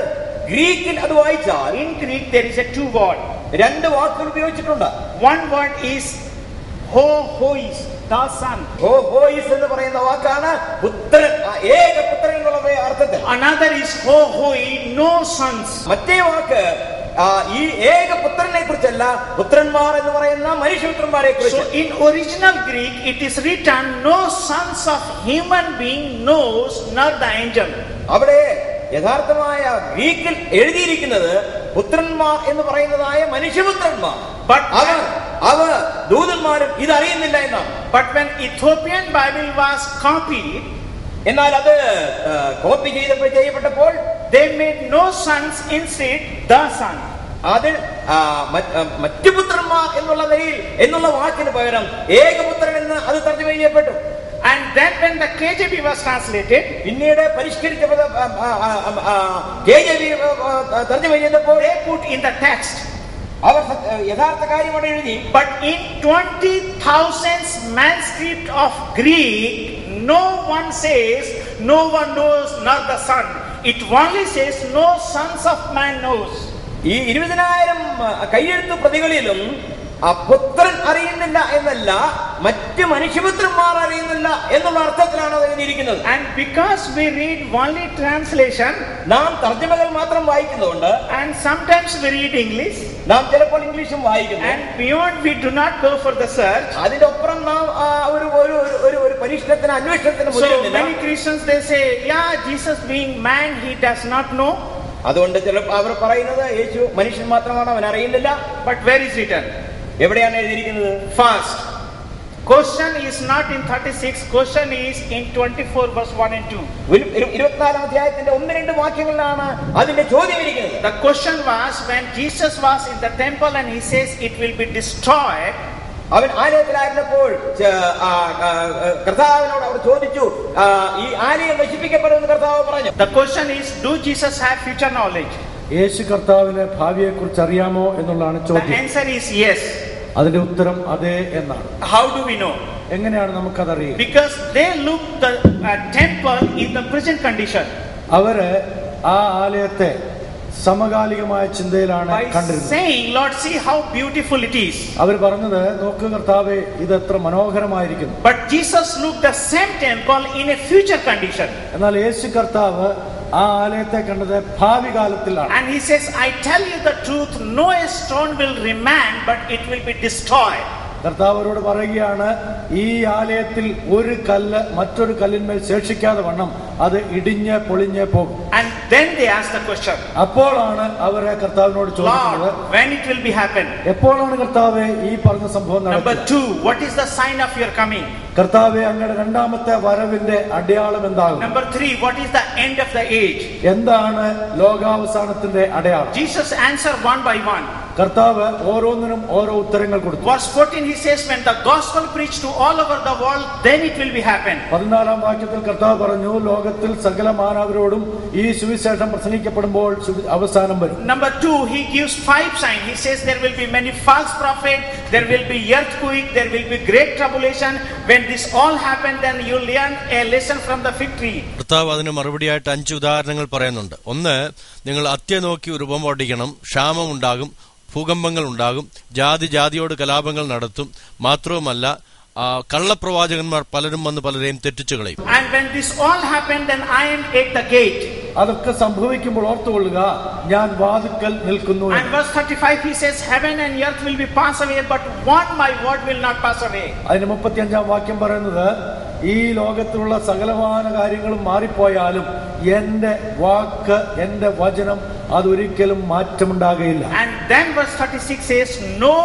ഗ്രീക്കിൽ അത് വായിച്ചാൽ in Greek there is a 2 word. 2 വാക്കുകൾ ഉപയോഗിച്ചിട്ടുണ്ട്. One word is hois, the Son. ഹോയിസ് എന്ന് പറയുന്ന വാക്കാണ് പുത്രൻ, ഏക പുത്രൻ എന്നുള്ള അർത്ഥത്തിൽ. Another is hoi, no sons. മറ്റേ വാക്ക് ഈ ഏകപുത്രനെ കുറിച്ചല്ല, പുത്രന്മാർ എന്ന് പറയുന്ന മനുഷ്യപുത്രന്മാരെ കുറിച്ച്. So in original Greek it is written, no sons of human being knows nor the angel. അവിടെ യഥാർത്ഥമായ ഗ്രീക്കിൽ എഴുതിയിരിക്കുന്നത് പുത്രന്മാർ എന്ന് പറയുന്നതായ മനുഷ്യപുത്രന്മാർ, അവർ ദൂതന്മാരും ഇതറിയുന്നില്ല എന്നാണ്. But when Ethiopian Bible was copied, എന്നാൽ അത് copy ചെയ്യപ്പെട്ടപ്പോൾ they made no sons instead the son. അതിൽ മറ്റു പുത്രന്മാർ എന്നുള്ള വാക്കിന് പകരം ഏകപുത്രൻ എന്ന് അത് തർജ്ജമ ചെയ്യപ്പെട്ടു. And then when the KJV was translated, പിന്നീട് പരിഷ്കരിച്ച KJV തർജ്ജമ ചെയ്തപ്പോൾ they put in the text, അവർ യഥാർത്ഥ കാര്യമാണ് എഴുതി. but in 20,000 manuscript of Greek, no one says no one knows nor the son. It only says no sons of man knows. ഈ 20,000 കയ്യെഴുത്ത് പ്രതികളിലും പുത്രൻ അറിയുന്നില്ല എന്നല്ല, മറ്റ് മനുഷ്യപുത്രന്മാർ അറിയുന്നില്ല എന്നുള്ള അർത്ഥത്തിലാണ് അത് എഴുതിയിരിക്കുന്നത്. And because we read only translation, നാം തർജ്ജമകൾ മാത്രം വായിക്കുന്നതുകൊണ്ട്, and sometimes we read English, നാം ചിലപ്പോൾ ഇംഗ്ലീഷും വായിക്കുന്നു, and beyond we do not go for the search. അതിന്റെ ഒപ്പം നാം ഒരു പരീക്ഷണത്തിന് അന്വേഷണത്തിന് മുതിരുന്നില്ല. So many Christians they say, yeah, Jesus being man he does not know. അതുകൊണ്ട് ചിലപ്പോൾ അവർ പറയുന്നത് യേശു മനുഷ്യൻ മാത്രമാണ്, അവൻ അറിയുന്നില്ല. But where is written? എവിടെയാണ് എഴുതിയിരിക്കുന്നത്? First, question is not in 36, question is in 24 verse 1 and 2. 24-ാം അധ്യായത്തിന്റെ 1-2 വാക്യങ്ങളിലാണ് അതിന്റെ ചോദ്യം ഇരിക്കുന്നത്. The question was when Jesus was in the temple and he says it will be destroyed. അവൻ ആലയത്തിലായിരുന്നപ്പോൾ കർത്താവിനോട് അവർ ചോദിച്ചു, ഈ ആലയം നശിപ്പിക്കപ്പെടുമെന്ന് കർത്താവ് പറഞ്ഞു. The question is, do Jesus have future knowledge? യേശു കർത്താവിന് ഭാവിയെ കുറിച്ച് അറിയാമോ എന്നുള്ളതാണ് ചോദ്യം. The answer is yes. അതിന്റെ ഉത്തരം അതെ എന്നാണ്. How do we know? എങ്ങനെയാണ് നമുക്കതറിയുക? Because they look the temple in the present condition. അവര് ആ ആലയത്തെ സമകാലികമായ ചിന്തയിലാണ് കണ്ടിരുന്നത്. Saying, Lord, see how beautiful it is. അവർ പറഞ്ഞത്, നോക്ക് കർത്താവേ, ഇത് എത്ര മനോഹരമായിരിക്കുന്നു. But Jesus looked the same temple in a future condition. എന്നാൽ യേശു കർത്താവ് ആ ആലയത്തെ കണ്ടത് ഭാവി കാലത്തിലാണ്. And he says, I tell you the truth, no stone will remain, but it will be destroyed. കർത്താവ് അവരോട് പറയുകയാണ്, ഈ ആലയത്തിൽ ഒരു കല്ല് മറ്റൊരു കല്ലിന്മേൽ ശേഷിക്കാതെ വണ്ണം അത് ഇടിഞ്ഞ് പൊളിഞ്ഞ് പോകും. And then they ask the question, അപ്പോഴാണ് അവരെ കർത്താവിനോട് ചോദിക്കുന്നത്, Lord, when it will be happen? എപ്പോഴാണ് കർത്താവേ ഈ പറഞ്ഞ സംഭവം Number നടക്കുക? 2, what is the sign of your coming? കർത്താവേ, അങ്ങയുടെ രണ്ടാമത്തെ വരവിന്റെ അടയാളം എന്താകും? Number 3, what is the end of the age? എന്താണ് ലോകാവസാനത്തിന്റെ അടയാളം? Jesus answered one by one. കർത്താവ് ഓരോന്നിനും ഓരോ ഉത്തരങ്ങൾ കൊടുത്തു. Verse 14 he says, when the gospel preached to all over the world, then it will be happen. 14-ാം വാക്യത്തിൽ കർത്താവ് പറഞ്ഞു, ലോകത്തിൽ സകല മാനവരോടും ഈ സുവിശേഷം പ്രസംഗിക്കപ്പെടുമ്പോൾ അവസാനം വരും. Number 2, he gives 5 signs. He says there will be many false prophets, there will be earthquake, there will be great tribulation. When this all happen, then you learn a lesson from the fig tree. കർത്താവ് അതിന് മറുപടിയായിട്ട് 5 ഉദാഹരണങ്ങൾ പറയുന്നുണ്ട്. ഒന്ന്, നിങ്ങൾ അത്യ നോക്കി രൂപം ഓടിക്കണം, ക്ഷാമം ഉണ്ടാകും, ഭൂകമ്പങ്ങൾ ഉണ്ടാകും, ജാതിയോട് കലാപങ്ങൾ നടത്തും, മാത്രവുമല്ല കള്ളപ്രവാചകന്മാർ പലരും വന്ന് പലരെയും തെറ്റിച്ചു കളയും. And when this all happened, then I am at the gate. അതൊക്കെ സംഭവിക്കുമ്പോൾ ഓർത്തുകൊള്ളുക, ഞാൻ വാതിൽക്കൽ നിൽക്കുന്നു. And verse 35 he says, heaven and earth will be pass away, but one my word will not pass away. അതിന് 35-ാം വാക്യം പറയുന്നത്, ഈ ലോകത്തിലുള്ള സകലമാന കാര്യങ്ങളും മാറിപ്പോയാലും എന്റെ വാക്ക്, എന്റെ വചനം അതൊരിക്കലും മാറ്റമുണ്ടാകുകയില്ല. And then verse 36 says, no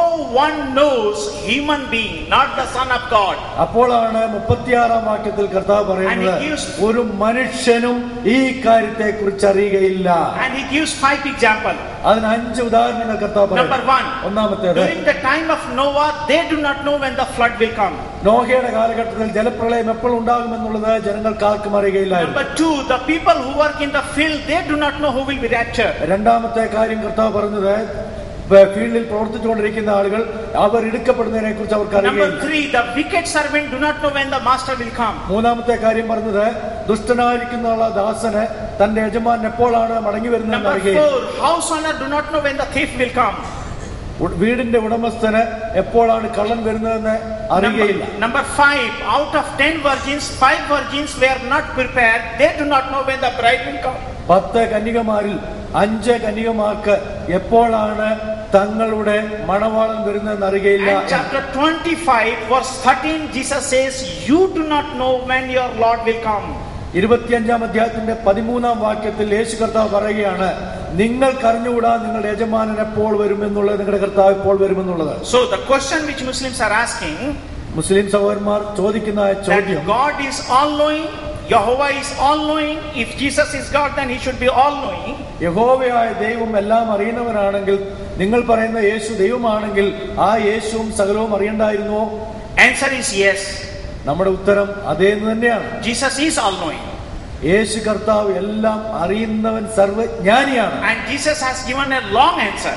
one knows human being, not the Son of God. അപ്പോഴാണ് 36-ാം വാക്യത്തിൽ കർത്താവ് പറയുന്നത്, ഒരു മനുഷ്യനും ഈ കാര്യത്തെ കുറിച്ച് അറിയുകയില്ല. And he gives 5 examples. അതിന് 5 ഉദാഹരണങ്ങൾ കർത്താവ് പറയുന്നു. Number 1, ഒന്നാമത്തേത്, during the time of Noah, they do not know when the flood will come. നോഹയുടെ കാലഘട്ടത്തിൽ ജലപ്രളയം എപ്പോൾ ഉണ്ടാകുമെന്നുള്ളത് ജനങ്ങൾക്ക് ആർക്കും അറിയുകയില്ലായിരുന്നു. Number 2, the people who work in the field, they do not know who will be raptured. രണ്ടാമത്തെ കാര്യം കർത്താവ് പറഞ്ഞത്, ഫീൽഡിൽ പ്രവർത്തിച്ചുകൊണ്ടിരിക്കുന്ന ആളുകൾ അവർ എടുക്കപ്പെടുന്നതിനെ കുറിച്ച് അവർക്ക് അറിയില്ല. Number 3, the wicked servant do not know when the master will come. മൂന്നാമത്തെ കാര്യം പറഞ്ഞത്, ദുഷ്ടനായിരിക്കുന്ന ദാസന് തന്റെ യജമാൻ എപ്പോഴാണ് മടങ്ങി വരുന്നതെന്ന് അറിയില്ല. Number 4, house owner do not know when the thief will come. വീടിന്റെ ഉടമസ്ഥന് എപ്പോഴാണ് കള്ളൻ വരുന്നതെന്ന് അറിയുകയില്ല. Number 5, out of 10 virgins, 5 virgins were not prepared. They do not know when the bride will come. 10 കന്യകമാരിൽ 5 കന്യകമാർക്ക് എപ്പോഴാണ് തങ്ങളുടെ മണവാളൻ വരുന്നതെന്ന് അറിയുകയില്ല. And chapter 25 verse 13 Jesus says, you do not know when your Lord will come. 25-ാം അധ്യായത്തിന്റെ 13-ാം വാക്യത്തിൽ യേശു കർത്താവ് പറയുകയാണ്, നിങ്ങൾക്കറിഞ്ഞുകൂടാ നിങ്ങളുടെ യജമാനൻ എപ്പോൾ വരുമെന്നുള്ളത്, നിങ്ങളുടെ കർത്താവ് എപ്പോൾ വരുമെന്നുള്ളത്. So the question which Muslims are asking, മുസ്ലിം സഹോദരന്മാർ ചോദിക്കുന്ന ചോദ്യം, God is all knowing, Jehovah is all knowing. If Jesus is God, then he should be all knowing. യഹോവയായ ദൈവം എല്ലാം അറിയുന്നവനാണെങ്കിൽ, നിങ്ങൾ പറയുന്ന യേശു ദൈവമാണെങ്കിൽ ആ യേശുവും സകലവും അറിയണ്ടായിരുന്നോ? Answer is yes. നമ്മുടെ ഉത്തരം അതേന്ന് തന്നെയാണ്. Jesus is all knowing. യേശു കർത്താവ് എല്ലാം അറിയുന്നവൻ, സർവജ്ഞാനിയാണ്. And Jesus has given a long answer.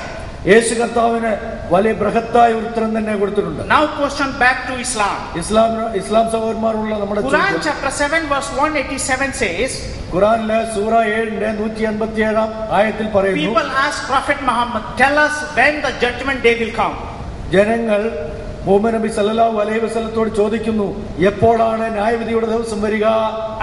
യേശു കർത്താവിന് വലിയ ബൃഹത്തായ ഉത്തരം തന്നെ കൊടുത്തിട്ടുണ്ട്. Now question back to Islam. ഇസ്ലാം സഹോദരന്മാരുള്ള നമ്മുടെ Quran chapter 7 verse 187 says, ഖുറാനിലെ സൂറ 7-ന്റെ 187-ാം ആയത്തിൽ പറയുന്നു, people ask Prophet Muhammad, tell us when the judgment day will come. ജനങ്ങൾ മുഹമ്മദ് നബി സല്ലല്ലാഹു അലൈഹി വസല്ലത്തോട് ചോദിക്കുന്നു, എപ്പോഴാണ് ന്യായവിധിയുടെ ദിവസം വരിക?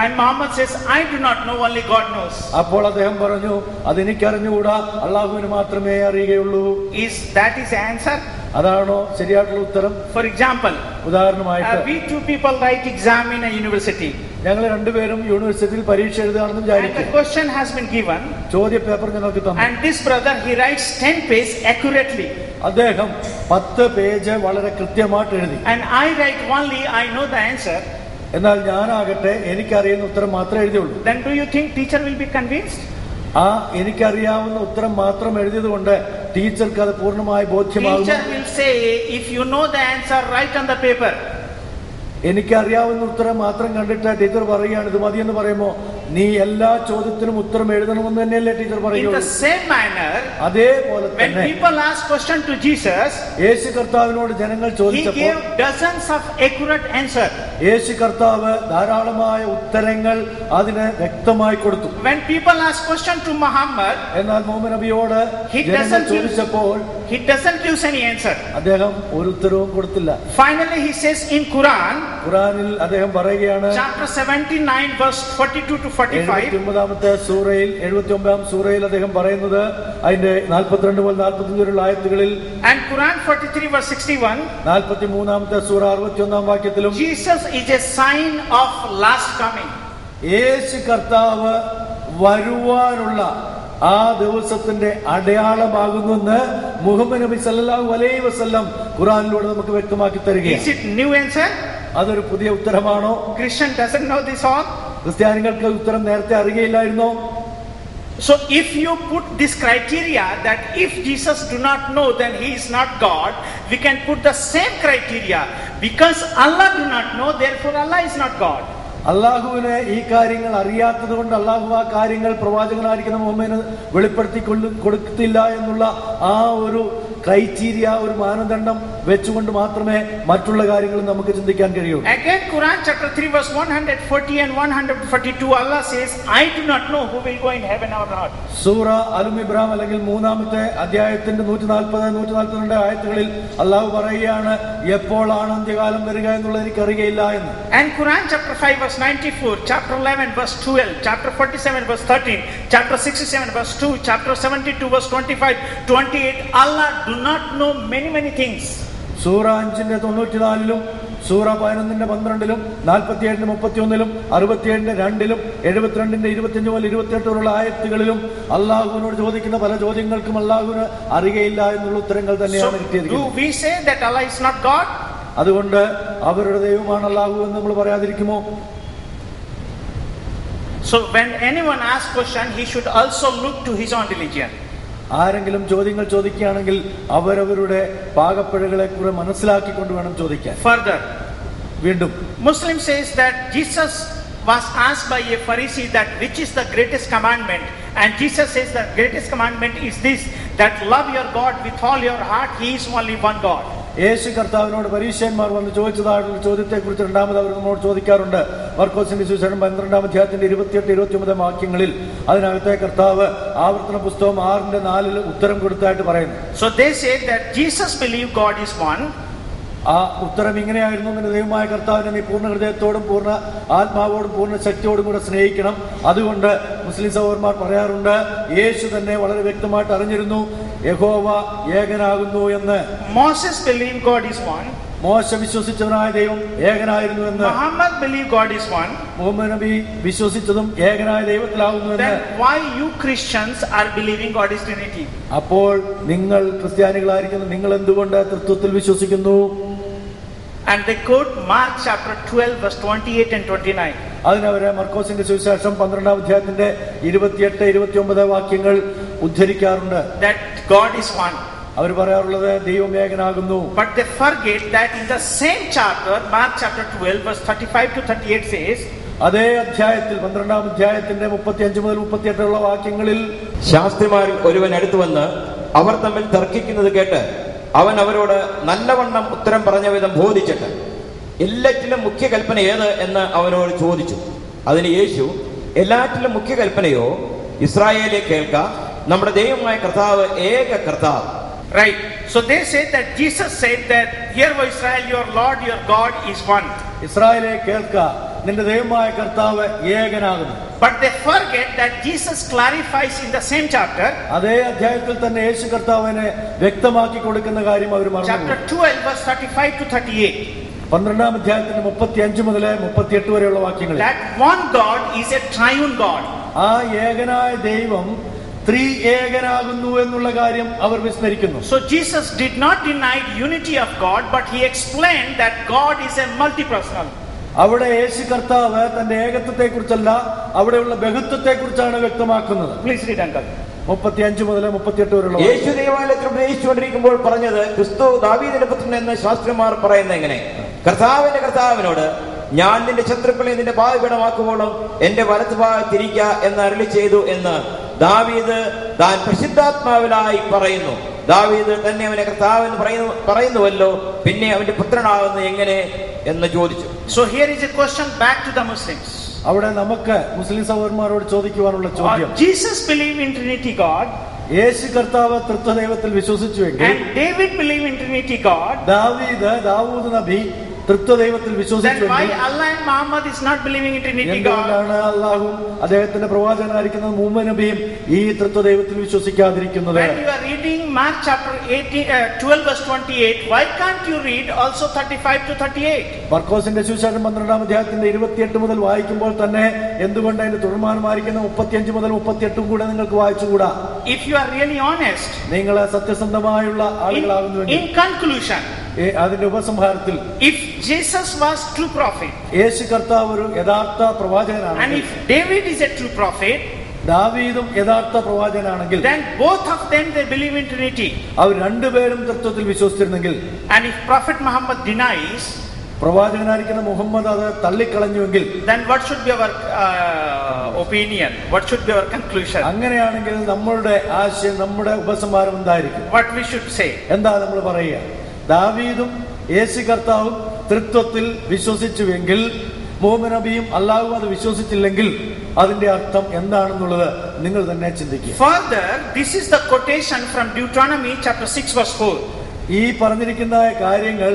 And Muhammad says, I do not know, only God knows. അപ്പോൾ അദ്ദേഹം പറഞ്ഞു, അതെനിക്കറിഞ്ഞുകൂടാ, അള്ളാഹുവിന് മാത്രമേ അറിയുകയുള്ളൂ. Is that his answer? അതാണോ ശരിയായിട്ടുള്ള ഉത്തരം? For example, ഉദാഹരണമായിട്ട്, we two people write exam in a university. ഞങ്ങൾ രണ്ടുപേരും യൂണിവേഴ്സിറ്റിയിൽ പരീക്ഷ എഴുതുകയാണെന്ന് And the വിചാരിക്കും. question has been given. ചോദ്യ പേപ്പർ ഞങ്ങൾക്ക് തന്നു. And this brother, he writes 10 pages accurately. അദ്ദേഹം 10 പേജ് വളരെ കൃത്യമായിട്ട് എഴുതി. And I write only, I know the answer. എന്നാൽ ഞാനാകട്ടെ എനിക്കറിയുന്ന ഉത്തരം മാത്രമേ എഴുതിയുള്ളൂ. Then do you think teacher will be convinced? ആ എനിക്കറിയാവുന്ന ഉത്തരം മാത്രം എഴുതിയത് കൊണ്ട് ടീച്ചർക്ക് അത് പൂർണ്ണമായി ബോധ്യമാകും. Teacher will say, if you know the answer, write on the paper. എനിക്കറിയാവുന്ന ഉത്തരം മാത്രം കണ്ടിട്ട് ടീച്ചർ പറയുകയാണ് ഇത് മതിയെന്ന് പറയുമ്പോ, നീ എല്ലാ ചോദ്യത്തിനും ഉത്തരം എഴുതണമെന്ന് തന്നെയല്ലേ ടീച്ചർ In the പറയുള്ളൂ. same manner, അതേപോലെ when തന്നെ people ask question to Jesus, യേശു കർത്താവിനോട് ജനങ്ങൾ he ചോദിച്ചപ്പോൾ gave dozens of accurate answers. യേശു കർത്താവ് ധാരാളമായ ഉത്തരങ്ങൾ അതിന് വ്യക്തമായി കൊടുത്തു. When people ask question to Muhammad, എന്നാൽ മുഹമ്മദ് നബിയോട് he ജനങ്ങൾ ചോദിച്ചപ്പോൾ doesn't use any answer. അദ്ദേഹം ഒരു ഉത്തരവും കൊടുത്തില്ല. Finally, he says in Quran, ഖുറാനിൽ അദ്ദേഹം പറയുകയാണ്, chapter 79 verse 42 to 45, 79-ാമത്തെ സൂറയിൽ 79-ാം സൂറയിൽ അദ്ദേഹം പറയുന്നത് അതിന്റെ 42 മുതൽ 45 വരെയുള്ള ആയത്തുകളിൽ, and Quran 43 verse 61, 43-ാമത്തെ സൂറ 61-ാം വാക്യത്തിലും, Jesus is a sign of last coming. യേശു കർത്താവ് വരുവാനുള്ള ആ ദിവസത്തിന്റെ അടയാളമാകുന്നെന്ന് മുഹമ്മദ് നബി സല്ലല്ലാഹു അലൈഹി വസല്ലം ഖുറാനിലൂടെ നമുക്ക് വ്യക്തമാക്കി തരികയാണ്. Is it new answer? അതൊരു പുതിയ ഉത്തരമാണോ? Christian doesn't know this all. ക്രിസ്ത്യാനികൾക്ക് ഉത്തരം നേരത്തെ അറിയുകയില്ലായിരുന്നോ? So if you put this criteria that if Jesus do not know, then he is not God, we can put the same criteria. Because Allah do not know, therefore Allah is not God. അള്ളാഹുവിന് ഈ കാര്യങ്ങൾ അറിയാത്തത് കൊണ്ട് അള്ളാഹു ആ കാര്യങ്ങൾ പ്രവാചകനായിരിക്കുന്ന മുഹമ്മദിന് വെളിപ്പെടുത്തി കൊടുത്തില്ല എന്നുള്ള ആ ഒരു ക്രൈറ്റീരിയ, ഒരു മാനദണ്ഡം വെച്ചുകൊണ്ട് മാത്രമേ മറ്റുള്ള കാര്യങ്ങൾ നമുക്ക് ചിന്തിക്കാൻ കഴിയൂ. Again, Quran chapter 3 verse 140 and 142, Allah says, I do not know who will go in heaven or not. സൂറ അൽ-ഇംറാൻ അല്ലെങ്കിൽ 3-ാമത്തെ അധ്യായത്തിന്റെ 140, 142 ആയത്തുകളിൽ അള്ളാഹു പറയുകയാണ്, എപ്പോഴാണ് അന്ത്യകാലം വരിക എന്നുള്ളത് എനിക്കറിയില്ല എന്ന്. And Quran chapter 5 verse 94, chapter 11 verse 12, chapter 47 verse 13, chapter 67 verse 2, chapter 72 verse 25, 28, Allah do not know many things. സൂറ 5-ന്റെ 94-ലും സൂറ 11-ന്റെ 12-ലും 47-ന്റെ 31-ലും 67-ന്റെ 2-ലും 72-ന്റെ 25 മുതൽ 28 വരെയുള്ള ആയത്തുകളിലും അള്ളാഹുവിനോട് ചോദിക്കുന്ന പല ചോദ്യങ്ങൾക്കും അള്ളാഹുവിന് അറിയുകയില്ല എന്നുള്ള ഉത്തരങ്ങൾ തന്നെയാണ് കിട്ടിയിരിക്കുന്നത്. Do we say that Allah is not God? അതുകൊണ്ട് അവരുടെ ദൈവമാണ് അള്ളാഹു എന്ന് നമ്മൾ പറയാതിരിക്കുമോ? So when anyone asks question, he should also look to his own religion. ആരെങ്കിലും ചോദ്യങ്ങൾ ചോദിക്കുകയാണെങ്കിൽ അവരവരുടെ പാകപ്പിഴകളെ കുറിച്ച് മനസ്സിലാക്കിക്കൊണ്ട് വേണം ചോദിക്കാൻ. Further, വീണ്ടും Muslim says that Jesus was asked by a Pharisee that which is the greatest commandment, and Jesus says the greatest commandment is this, that love your God with all your heart. He is only one God. യേശു കർത്താവിനോട് പരീശന്മാർ വന്ന് ചോദിച്ചതായിട്ടുള്ള ചോദ്യത്തെ കുറിച്ച് രണ്ടാമത് അവർ നമ്മോട് ചോദിക്കാറുണ്ട്. മർക്കോസിന്റെ സുവിശേഷം 12-ാം അധ്യായത്തിന്റെ 28-29 വാക്യങ്ങളിൽ അതിനകത്തെ കർത്താവ് ആവർത്തന പുസ്തകം 6-ന്റെ 4-ൽ ഉത്തരം കൊടുത്തായിട്ട് പറയുന്നു. So they say that Jesus believed God is one. ആ ഉത്തരം ഇങ്ങനെയായിരുന്നു: നിന്റെ ദൈവമായ കർത്താവിനെ നീ പൂർണ്ണ ഹൃദയത്തോടും പൂർണ്ണ ആത്മാവോടും പൂർണ്ണ ശക്തിയോടും കൂടെ സ്നേഹിക്കണം. അതുകൊണ്ട് മുസ്ലിം സഹോദരന്മാർ പറയാറുണ്ട്, യേശു തന്നെ വളരെ വ്യക്തമായിട്ട് അറിഞ്ഞിരുന്നു യഹോവ ഏകനാകുന്നു എന്ന്. Moses believed God is one. മോശ വിശ്വസിച്ചവനായ ദൈവം ഏകനായിരുന്നു എന്ന്. Muhammad believed God is one. Muhammad നബി വിശ്വസിച്ചതും ഏകനായ ദൈവത്തിലാകുന്നു എന്ന്. Then why you Christians are believing God is Trinity? അപ്പോൾ നിങ്ങൾ ക്രിസ്ത്യാനികളായിരിക്കുന്നു, നിങ്ങൾ എന്തുകൊണ്ട് തൃത്വത്തിൽ വിശ്വസിക്കുന്നു? And they quote Mark chapter 12 verse 28 and 29. അതിനവരെ മർക്കോസിന്റെ സുവിശേഷം 12-ാം അധ്യായത്തിന്റെ 28-29 വാക്യങ്ങൾ ഉദ്ധരിക്കാറുണ്ട്. That God is one. അവർ പറയാറുള്ളത് ദൈവം ഏകനാകുന്നു. But they forget that in the same chapter, Mark chapter 12 verse 35 to 38 says, അതേ അധ്യായത്തിൽ 12-ാം അധ്യായത്തിന്റെ 35 മുതൽ 38 വാക്യങ്ങളിൽ, ശാസ്ത്രിമാരിൽ ഒരുവൻ അടുത്തു വന്ന് അവർ തമ്മിൽ തർക്കിക്കുന്നത് കേട്ട് അവൻ അവരോട് നല്ലവണ്ണം ഉത്തരം പറഞ്ഞ വിധം ബോധിച്ചിട്ട് എല്ലാറ്റിലും മുഖ്യ കൽപ്പന ഏത് എന്ന് അവനോട് ചോദിച്ചു. അതിന് യേശു, എല്ലാറ്റിലും മുഖ്യ കൽപ്പനയോ ഇസ്രായേലെ കേൾക്ക, നമ്മുടെ ദൈവമായ കർത്താവ് ഏക കർത്താവ്. Right. So they say that Jesus said that, "Hear, O Israel, your Lord, your God is one." ഇസ്രായേലെ കേൾക്ക, നിന്റെ ദൈവമായ കർത്താവ് ഏകനാകുന്നു. But they forget that Jesus clarifies in the same chapter. അതേ അധ്യായത്തിൽ തന്നെ യേശു കർത്താവിനെ വ്യക്തമാക്കി കൊടുക്കുന്ന കാര്യം അവർ മറന്നു. Chapter 12 verse 35 to 38. 12-ാം അധ്യായത്തിന്റെ 35 മുതൽ 38 വരെയുള്ള വാക്യങ്ങൾ, That one God is a triune God. ആ ഏകനായ ദൈവം ത്രിഏകനാകുന്നു എന്നുള്ള കാര്യം അവർ വിസ്മരിക്കുന്നു. So Jesus did not deny unity of God, but he explained that God is a multi-personal. അവിടെ യേശു കർത്താവ് തന്റെ ഏകത്വത്തെ കുറിച്ചല്ല, അവിടെയുള്ള ബഹുത്വത്തെ കുറിച്ചാണ് വ്യക്തമാക്കുന്നത്. Please read, uncle. 35 മുതൽ 38 വരെയുള്ള യേശു ദേവാലയത്തിൽ ഉപദേശിച്ചുകൊണ്ടിരിക്കുമ്പോൾ പറഞ്ഞത്, ക്രിസ്തു ദാവീദിന്റെ പുത്രൻ എന്ന് ശാസ്ത്രിമാർ പറയുന്നത് എങ്ങനെ? കർത്താവിന്റെ കർത്താവിനോട്, ഞാൻ നിന്റെ ശത്രുക്കളെ നിന്റെ പാദപീഠമാക്കുമ്പോഴും എന്റെ വലത്ത് ഭാഗത്തിരിക്ക എന്ന് അരുളി ചെയ്തു എന്ന് ദാവീദ് താൻ പരിശുദ്ധാത്മാവിലായി പറയുന്നു. ദാവീദ് തന്നെ അവനെ കർത്താവെന്ന് പറയുന്നുവല്ലോ, പിന്നെ അവന്റെ പുത്രനാകുന്നത് എങ്ങനെ എന്ന് ചോദിച്ചു. So here is a question back to the Muslims. അവിടെ നമുക്ക് മുസ്ലിം സഹോദരന്മാരോട് ചോദിക്കുവാനുള്ള ചോദ്യം, Jesus believed in Trinity God. യേശു കർത്താവ് തൃത്വദൈവത്തിൽ വിശ്വസിച്ചുവെങ്കിൽ, And David believed in Trinity God. Dawood നബി തൃത്വദൈവത്തിൽ Then why വിശ്വസിച്ചുവെങ്കിൽ, Allah and Muhammad is not believing in Trinity God? എന്തുകൊണ്ടാണ് അള്ളാഹും അദ്ദേഹത്തിന്റെ പ്രവാചകനായിരിക്കുന്ന മുഹമ്മദ് നബിയും ഈ തൃത്വദൈവത്തിൽ വിശ്വസിക്കാതിരിക്കുന്നത്? When you are reading Mark chapter 12 verse 28, why can't you read also 35 to 38? മർക്കോസിന്റെ സുവിശേഷം 12-ാം അധ്യായത്തിന്റെ 28 മുതൽ വായിക്കുമ്പോൾ തന്നെ എന്തുകൊണ്ട് അതിന്റെ തുടർമാനമായിരിക്കുന്ന 35 മുതൽ 38 കൂടെ നിങ്ങൾക്ക് വായിച്ചുകൂടാ? If you are really honest, നിങ്ങൾ സത്യസന്ധമായുള്ള ആളുകളാകുന്നുവെങ്കിൽ, in conclusion, അതിന്റെ ഉപസംഹാരത്തിൽ, if Jesus was true prophet, യേശു കർത്താവ് ഒരു യഥാർത്ഥ പ്രവാചകനാണ്, and if David is a true prophet, ദാവീദും യഥാർത്ഥ പ്രവാചകനാണെങ്കിൽ, then both of them they believe in Trinity. അവർ രണ്ടുപേരും തത്വത്തിൽ വിശ്വസിച്ചിരുന്നെങ്കിൽ, And if Prophet Muhammad denies, പ്രവാചകനായിരിക്കുന്ന Muhammad അത് തള്ളിക്കളഞ്ഞുവെങ്കിൽ, then what should be our opinion? What should be our conclusion? അങ്ങനെയാണെങ്കിൽ നമ്മളുടെ ആശയം, നമ്മുടെ ഉപസംഹാരം എന്തായിരിക്കും? What we should say? എന്താ നമ്മൾ പറയുക? ദാവീദും യേശു കർത്താവും തൃത്വത്തിൽ വിശ്വസിച്ചുവെങ്കിൽ, മുഹമ്മദ് നബിയും അല്ലാഹുവും അത് വിശ്വസിച്ചില്ലെങ്കിൽ അതിന്റെ അർത്ഥം എന്താണെന്നുള്ളത് നിങ്ങൾ തന്നെ ചിന്തിക്കുക. Further, this is the quotation from Deuteronomy chapter 6 verse 4. ഈ പറഞ്ഞിരിക്കുന്ന കാര്യങ്ങൾ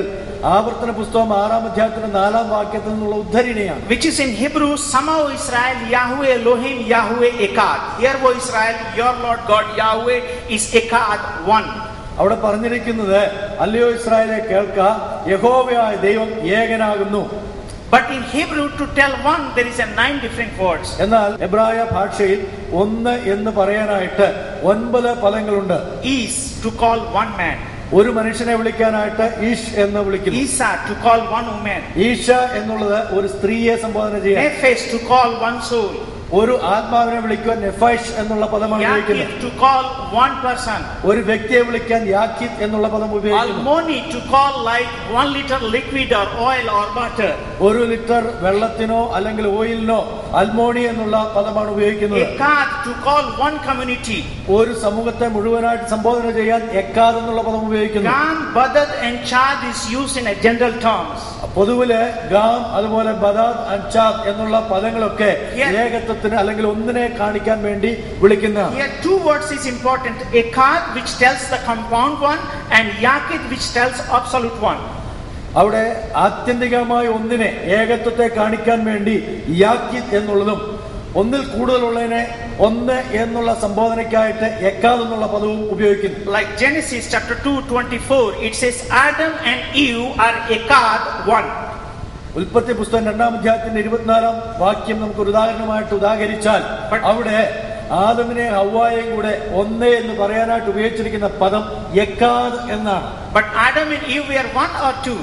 ആവർത്തന പുസ്തകം 6-ാം അധ്യായത്തിന്റെ 4-ാം വാക്യത്തിൽ നിന്നുള്ള ഉദ്ധരണിയാണ്. Which is in Hebrew, Sama O Israel, Yahweh Elohim, Yahweh Echad. Hear, O Israel, your Lord God Yahweh is Echad, one. അവിടെ പറഞ്ഞിരിക്കുന്നത്, അല്ലയോ ഇസ്രായേലേ കേൾക്ക, യഹോവയായ ദൈവം ഏകനാകുന്നു. But in Hebrew, to tell one, there is a 9 different words. എന്നാൽ എബ്രായ ഭാഷയിൽ ഒന്ന് എന്ന് പറയാനായിട്ട് 9 പദങ്ങളുണ്ട്. Is to call one man. ഒരു മനുഷ്യനെ വിളിക്കാനായിട്ട് ഈഷ് എന്ന് വിളിക്കുന്നു. Isa to call one woman. Isha എന്നുള്ളത് ഒരു സ്ത്രീയെ സംബോധന ചെയ്യാൻ. Nephesh to call one soul. ഒരു ആത്മാവിനെ വിളിക്കുവാൻ നെഫൈഷ് എന്നുള്ള പദമാണ് ഉപയോഗിക്കുന്നത്. Yakith to call one person. ഒരു വ്യക്തിയെ വിളിക്കാൻ യാക്കിത്ത് എന്നുള്ള പദം ഉപയോഗിക്കുന്നു. Almoni to call like 1 liter liquid or oil or butter. 1 litre വെള്ളത്തിനോ അല്ലെങ്കിൽ ഓയിലിനോ അൽമോണി എന്നുള്ള പദമാണ് ഉപയോഗിക്കുന്നത്. Echad to call one community. ഒരു സമൂഹത്തെ മുഴുവനായിട്ട് സംബോധന ചെയ്യാൻ എക്കാദ് എന്നുള്ള പദം ഉപയോഗിക്കുന്നു. Gam, Badad and Chad is used in a general terms. പൊതുവില് ഗാം, അതുപോലെ ബദാദ്, അൻചാദ് എന്നുള്ള പദങ്ങളൊക്കെ ഏകത്വത്തിന് അല്ലെങ്കിൽ ഒന്നിനെ കാണിക്കാൻ വേണ്ടി വിളിക്കുന്ന. Here 2 words is important. Echad, which tells the compound one, and Yakid, which tells absolute one. അവിടെ ആത്യന്തികമായ ഒന്നിനെ ഏകത്വത്തെ കാണിക്കാൻ വേണ്ടി യാക്കിദ് എന്നുള്ളതും ഒന്നിൽ കൂടുതലുള്ളതിനെ ഒന്ന് എന്നുള്ള സംബോധനയ്ക്കായിട്ട് എക്കാദ് എന്നുള്ള പദവും ഉപയോഗിക്കുന്നു. Like Genesis chapter 2:24, it says Adam and Eve are ekad, one. ഉൽപ്പത്തി പുസ്തകം 2-ാം അധ്യായത്തിന്റെ 24-ാം വാക്യം നമുക്ക് ഒരു ഉദാഹരണമായിട്ട് ഉദാഹരിച്ചാൽ അവിടെ ആദമിനെ ഹവ്വായെയും കൂടെ ഒന്ന് എന്ന് പറയാനായിട്ട് ഉപയോഗിച്ചിരിക്കുന്ന പദം എക്കാദ് എന്നാണ്. But Adam and Eve were one or two?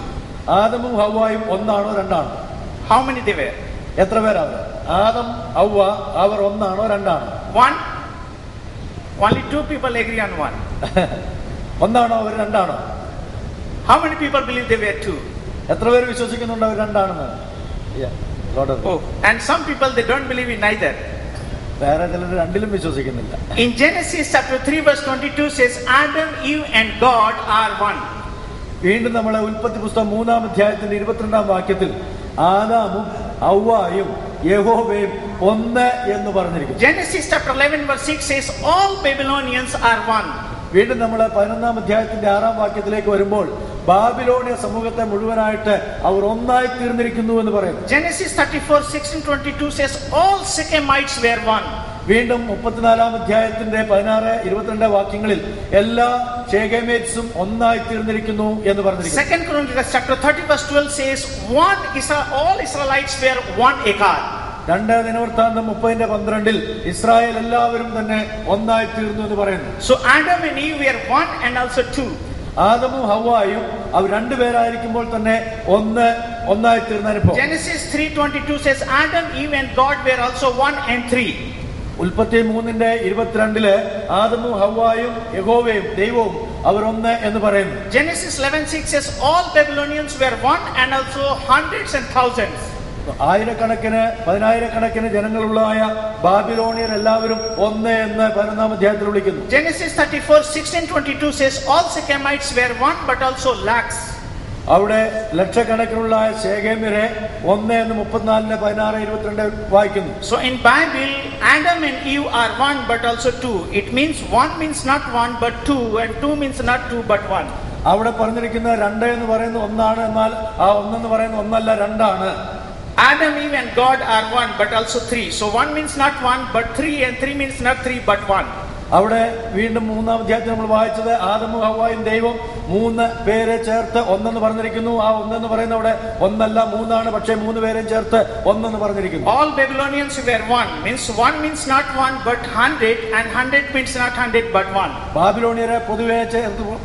ആദമും ഹവ്വായും ഒന്നാണോ രണ്ടാണോ? How many they were? എത്ര പേരവർ? ആദം ഹവ്വ അവർ ഒന്നാണോ രണ്ടാണോ? One. Only two people agree on one. ഒന്നാണോ അവർ രണ്ടാണോ? How many people believe they were two? എത്ര പേര് വിശ്വസിക്കുന്നുണ്ട് അവർ രണ്ടാണെന്ന്? Oh, and some people they don't believe in neither. വേറെ ചിലർ രണ്ടിലും വിശ്വസിക്കുന്നില്ല. In Genesis chapter 3:22 says Adam, Eve and God are one. വീണ്ടും നമ്മളെ ഉൽപ്പത്തി പുസ്തകം 3-ാം അധ്യായത്തിന്റെ 22-ാം വാക്യത്തിൽ ആദാമും ഹവ്വായും യഹോവയും ഒന്ന് എന്ന് പറഞ്ഞിരിക്കുന്നു. Genesis chapter 11:6 says all Babylonians are one. വീണ്ടും നമ്മൾ 11-ാം അധ്യായത്തിന്റെ 6-ാം വാക്യത്തിലേക്ക് വരുമ്പോൾ ബാബിലോണിയ സമൂഹത്തെ മുഴുവനായിട്ട് അവർ ഒന്നായി തീർന്നിരിക്കുന്നു എന്ന് പറയുന്നു. Genesis 34:16-22 says all Shechemites were one. വീണ്ടും 34-ാം അധ്യായത്തിന്റെ 16-22 വാക്യങ്ങളിൽ എല്ലാ ശെഖേമിയത്സും ഒന്നായി തീർന്നിരിക്കുന്നു എന്ന് പറഞ്ഞിരിക്കുന്നു. 2 Chronicles chapter 30:12 says all Israelites were one ekad. 2 ദിനവൃത്താന്തം 30:12 ഇസ്രായേൽ എല്ലാവരും തന്നെ ഒന്നായി തീർന്നു എന്ന് പറയുന്നു. So Adam and Eve were one and also two. ആദമും ഹവ്വായും അവർ രണ്ടുപേരായിരിക്കുമ്പോൾ തന്നെ ഒന്നായി തീർന്ന അനുഭവം. Genesis 3:22 says Adam, Eve and God were also one and three. ഉൽപ്പത്തി 3:22 ആദമും ഹവ്വായും യഹോവയും ദൈവവും അവർ ഒന്ന് എന്ന് പറയുന്നു. Genesis 11:6 says all Babylonians were one and also hundreds and thousands. ആയിരക്കണക്കിന് 10,000-കണക്കിന് ജനങ്ങളുള്ളതായ ബാബിലോണിയർ എല്ലാവരും ഒന്ന് എന്ന് 11-ാം അധ്യായത്തിൽ വിളിക്കുന്നു. Genesis 34:16-22 says all Shechemites were one but also lakhs. അവിടെ ലക്ഷക്കണക്കിനുള്ള ശെഖേമ്യരെ ഒന്ന് എന്ന് 34:16-22 വായിക്കുന്നു. So in Bible Adam and Eve are one but also two. It means one means not one but two and two means not two but one. അവിടെ പറഞ്ഞിരിക്കുന്ന രണ്ട് എന്ന് പറയുന്ന ഒന്നാണ്, എന്നാൽ ആ ഒന്നെന്ന് പറയുന്ന ഒന്നല്ല രണ്ടാണ്. Adam, Eve and God are one but also three. So one means not one but three and three means not three but one. അവിടെ വീണ്ടും 3-ാം അധ്യായത്തിൽ നമ്മൾ വായിച്ചത് ആദമും ഹവ്വായും ദൈവം 3 പേരെ ചേർത്ത് ഒന്നെന്ന് പറഞ്ഞിരിക്കുന്നു. ആ ഒന്നെന്ന് പറയുന്ന അവിടെ ഒന്നല്ല മൂന്നാണ്, പക്ഷേ 3 പേരെയും ചേർത്ത് ഒന്നെന്ന് പറഞ്ഞിരിക്കുന്നു. All Babylonians were one means not one but 100 and 100 means not 100 but one. ബാബിലോണിയരെ പൊതുവെ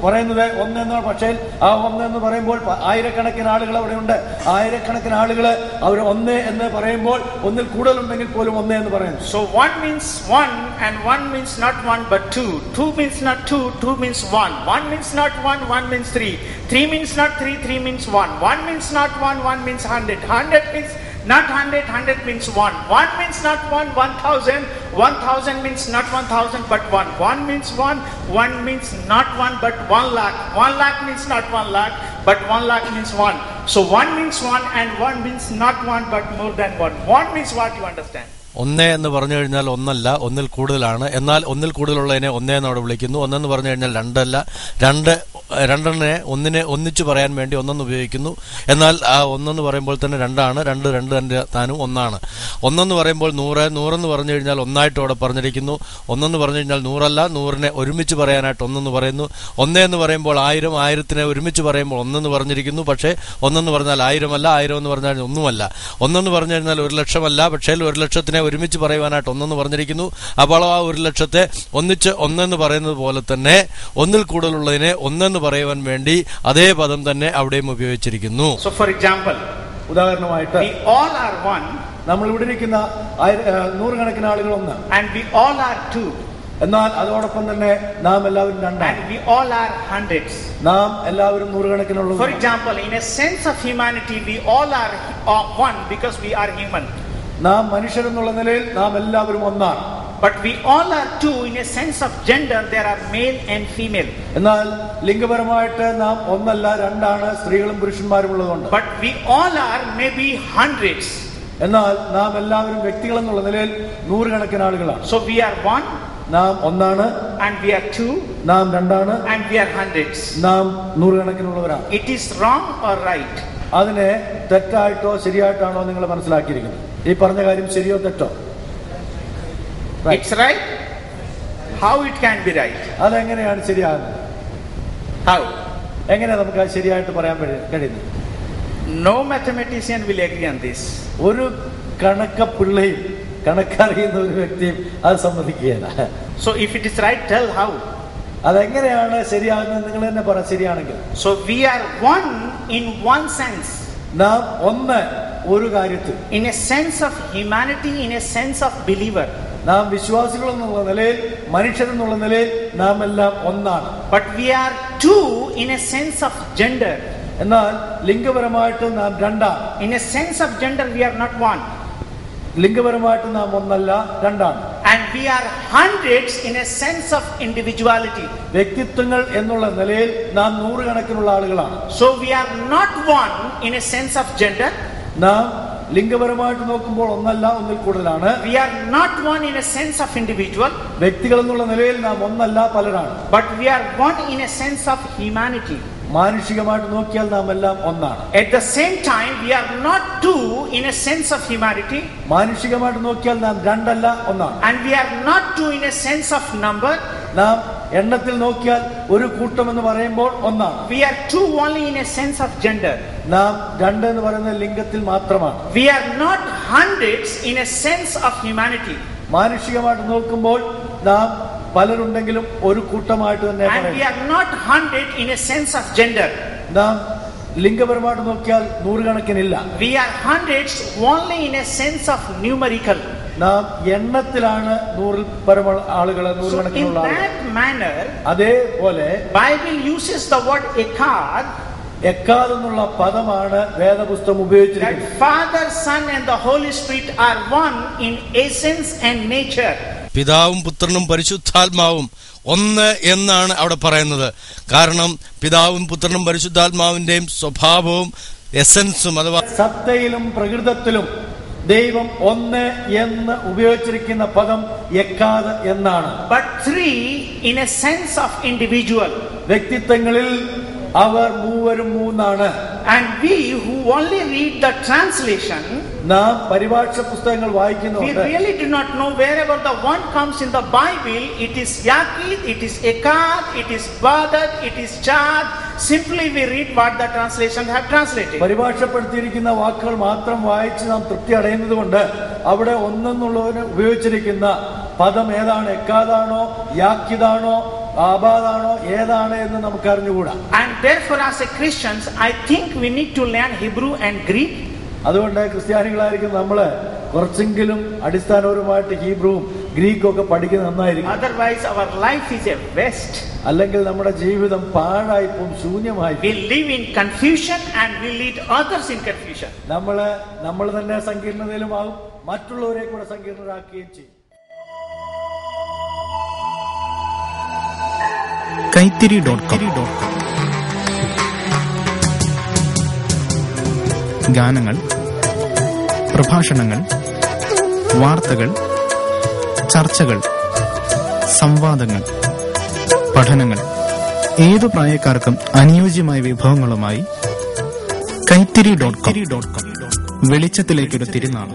പറയുന്നത് ഒന്നെന്നാണ്, പക്ഷേ ആ ഒന്നെന്ന് പറയുമ്പോൾ ആയിരക്കണക്കിന് ആളുകൾ അവിടെ ഉണ്ട്. ആയിരക്കണക്കിന് ആളുകൾ അവർ ഒന്ന് എന്ന് പറയുമ്പോൾ ഒന്നിൽ കൂടുതലുണ്ടെങ്കിൽ പോലും ഒന്ന് എന്ന് പറയുന്നു. So one means one and one means not one but two. Two means not two, two means one. One means not one, one means three. Three means not three, three means one. One means not one, one means 100. 100 means not 100, 100 means one. One means not one, 1,000. 1,000 means not 1,000 but one. One means one, one means not one but 1 lakh. 1 lakh means not 1 lakh but 1 lakh means one. So one means one and one means not one but more than one. One means what you understand? ഒന്ന് എന്ന് പറഞ്ഞു കഴിഞ്ഞാൽ ഒന്നല്ല, ഒന്നിൽ കൂടുതലാണ്. എന്നാൽ ഒന്നിൽ കൂടുതലുള്ളതിനെ ഒന്നേ എന്ന് അവിടെ വിളിക്കുന്നു. ഒന്നെന്ന് പറഞ്ഞു കഴിഞ്ഞാൽ രണ്ടല്ല, രണ്ടെണ്ണനെ ഒന്നിനെ ഒന്നിച്ചു പറയാൻ വേണ്ടി ഒന്നെന്ന് ഉപയോഗിക്കുന്നു. എന്നാൽ ആ ഒന്നെന്ന് പറയുമ്പോൾ തന്നെ രണ്ടാണ്. രണ്ട് തന്നെ താനും ഒന്നാണ്. ഒന്നെന്ന് പറയുമ്പോൾ 100 പറഞ്ഞു കഴിഞ്ഞാൽ ഒന്നായിട്ട് അവിടെ പറഞ്ഞിരിക്കുന്നു. ഒന്നെന്ന് പറഞ്ഞു കഴിഞ്ഞാൽ 100 100നെ ഒരുമിച്ച് പറയാനായിട്ട് ഒന്നെന്ന് പറയുന്നു. ഒന്നേ എന്ന് പറയുമ്പോൾ 1000 1000നെ ഒരുമിച്ച് പറയുമ്പോൾ ഒന്നെന്ന് പറഞ്ഞിരിക്കുന്നു. പക്ഷേ ഒന്നെന്ന് പറഞ്ഞാൽ 1000 അല്ല, 1000 എന്ന് പറഞ്ഞാൽ ഒന്നുമല്ല. ഒന്നെന്ന് പറഞ്ഞു കഴിഞ്ഞാൽ 1,00,000 പക്ഷേ 1,00,000നെ ഒരുമിച്ച് പറയുവാനായിട്ട് ഒന്നെന്ന് പറഞ്ഞിരിക്കുന്നു. അപ്പോൾ ആ 1,00,000ത്തെ ഒന്നിച്ച് ഒന്നെന്ന് പറയുന്നത് പോലെ തന്നെ ഒന്നിൽ കൂടുതലുള്ളതിനെ ഒന്നെന്ന് പറയുവാൻ വേണ്ടി അതേ പദം തന്നെ അവിടെയും ഉപയോഗിച്ചിരിക്കുന്നു. So for example, ഉദാഹരണമായിട്ട് we all are one, നമ്മൾ ഇവിടെ ഇരിക്കുന്ന 100 ആളുകൾ ഒന്ന്, and we all are two, എന്നാൽ അതോടൊപ്പം തന്നെ നാം എല്ലാവരും രണ്ടാണ്. and we all are hundreds. നാം എല്ലാവരും 100 For example, in a sense of humanity, we all are one because we are human. നാം മനുഷ്യരെന്നുള്ള നിലയിൽ നാം എല്ലാവരും ഒന്നാണ്. But we all are two in a sense of gender. There are male and female. എന്നാൽ ലിംഗപരമായിട്ട് നാം ഒന്നല്ല, രണ്ടാണ്, സ്ത്രീകളും പുരുഷന്മാരും ഉള്ളതുകൊണ്ട്. But we all are maybe hundreds. എന്നാൽ നാം എല്ലാവരും വ്യക്തികൾ എന്നുള്ള നിലയിൽ 100 ആളുകളാണ്. So we are one നാം ഒന്നാണ്, and we are two, നാം രണ്ടാണ്, and we are hundreds. നാം നൂറുകണക്കിനുള്ളവരാണ്. It is wrong or right? അതിനെ തെറ്റായിട്ടോ ശരിയായിട്ടാണോ നിങ്ങൾ മനസ്സിലാക്കിയിരിക്കുന്നത്? ഈ പറഞ്ഞ കാര്യം ശരിയോ തെറ്റോ? It's right. How it can be right? അതെങ്ങനെയാണ് ശരിയാകുന്നത്? How? എങ്ങനെ നമുക്ക് അത് ശരിയായിട്ട് പറയാൻ കഴിയുന്നത്? No mathematician will agree on this. ഒരു കണക്കപ്പിള്ളയും കണക്കറിയുന്ന ഒരു വ്യക്തിയും അത് സമ്മതിക്കുകയില്ല. So if it is right, tell how. അതെങ്ങനെയാണ് ശരിയാകുന്നത് നിങ്ങൾ തന്നെ പറ ശരിയാണെങ്കിൽ. So we are one in one sense. നാം ഒന്ന് ഒരു കാര്യത്തിൽ, in a sense of humanity, in a sense of believer. നാം വിശ്വാസികൾ എന്നുള്ള നിലയിൽ, മനുഷ്യരെന്നുള്ള നിലയിൽ നാം എല്ലാം ഒന്നാണ്. But we are two in a sense of gender. എന്നാൽ ലിംഗപരമായിട്ട് നാം രണ്ടാണ്. In a sense of gender we are not one. ലിംഗപരമായിട്ട് നാം ഒന്നല്ല, രണ്ടാണ്. And we are hundreds in a sense of individuality. വ്യക്തിത്വങ്ങൾ എന്നുള്ള നിലയിൽ നാം നൂറുകണക്കിനുള്ള ആളുകളാണ്. So we are not one in a sense of gender. നാം ലിംഗപരമായിട്ട് നോക്കുമ്പോൾ ഒന്നല്ല, ഒന്നിൽ കൂടുതലാണ്. We are not one in a sense of individual. വ്യക്തികൾ എന്നുള്ള നിലയിൽ നാം ഒന്നല്ല, പലരാണ്. But we are one in a sense of humanity. മാനുഷികമായിട്ട് നോക്കിയാൽ നാം എല്ലാം ഒന്നാണ്. At the same time we are not two in a sense of humanity. മാനുഷികമായിട്ട് നോക്കിയാൽ നാം രണ്ടല്ല, ഒന്നാണ്. And we are not two in a sense of number. നാം എണ്ണത്തിൽ നോക്കിയാൽ ഒരു കൂട്ടം എന്ന് പറയുമ്പോൾ ഒന്നാണ്. We are two only in a sense of gender. നാം രണ്ട് എന്ന് പറയുന്ന ലിംഗത്തിൽ മാത്രമാണ്. We are not hundreds in a sense of humanity. മാനുഷികമായിട്ട് നോക്കുമ്പോൾ നാം പലരുണ്ടെങ്കിലും ഒരു കൂട്ടമായിട്ട് തന്നെ. And we are not 100 in a sense of gender. നാം ലിംഗപരമായിട്ട് നോക്കിയാൽ നൂറുകണക്കിനില്ല. We are hundreds only in a sense of numerical. നാം എണ്ണത്തിലാണ് നൂറിൽ പരമുള്ള ആളുകളെ, നൂറുകണക്കിനുള്ള ആളുകൾ. In that manner, അതേപോലെ Bible uses the word ekad. എക്കാദ് എന്നുള്ള പദമാണ് വേദപുസ്തകം ഉപയോഗിച്ചിരിക്കുന്നത്. That Father, Son and the Holy Spirit are one in essence and nature. പിതാവും പുത്രനും പരിശുദ്ധാത്മാവും ഒന്ന് എന്നാണ് അവിടെ പറയുന്നത്. കാരണം പിതാവും പുത്രനും പരിശുദ്ധാത്മാവിന്റെയും സ്വഭാവവും എസൻസും അഥവാ സത്തയിലും പ്രകൃതത്തിലും ദൈവം ഒന്ന് എന്ന് ഉപയോഗിച്ചിരിക്കുന്ന പദം എക്കാദ് എന്നാണ്. But three in a sense of individual. വ്യക്തിത്വങ്ങളിൽ അവർ മൂവരും മൂന്നാണ്. And we who only read the translation, നാം പരിഭാഷ പുസ്തകങ്ങൾ we വായിക്കുന്നുണ്ട്. really do not know wherever the one comes in the Bible. It is Yakid, it is Ekad, it is Badad, it is Chad. Simply we read what the translation have translated. പരിഭാഷപ്പെടുത്തിയിരിക്കുന്ന വാക്കുകൾ മാത്രം വായിച്ച് നാം തൃപ്തി അടയുന്നത് കൊണ്ട് അവിടെ ഒന്നെന്നുള്ളവന് ഉപയോഗിച്ചിരിക്കുന്ന പദം ഏതാണ്, എക്കാദാണോ യാക്കിദാണോ ആബാദാണോ ഏതാണ് എന്ന് നമുക്ക് അറിഞ്ഞുകൂടാ. And therefore as a Christians I think we need to learn Hebrew and Greek. അതുകൊണ്ട് ക്രിസ്ത്യാനികളായിരിക്കും നമ്മള് കുറച്ചെങ്കിലും അടിസ്ഥാനപരമായിട്ട് ഹീബ്രുവും ഗ്രീക്കും ഒക്കെ പഠിക്കുന്നത് നന്നായിരിക്കും. Otherwise our life is a waste. അല്ലെങ്കിൽ നമ്മുടെ ജീവിതം പാഴായി പോകും, ശൂന്യമായി. We live in confusion and we lead others in confusion. നമ്മൾ തന്നെ സങ്കീർണതയിലുമാകും, മറ്റുള്ളവരെ കൂടെ സങ്കീർണരാക്കുകയും ചെയ്യും. കൈത്തിരി.com ഗാനങ്ങൾ, പ്രഭാഷണങ്ങൾ, വാർത്തകൾ, ചർച്ചകൾ, സംവാദങ്ങൾ, പഠനങ്ങൾ, ഏതു പ്രായക്കാർക്കും അനുയോജ്യമായ വിഭവങ്ങളുമായി കൈത്തിരി.com വെളിച്ചത്തിലേക്കൊരു തിരുനാൾ.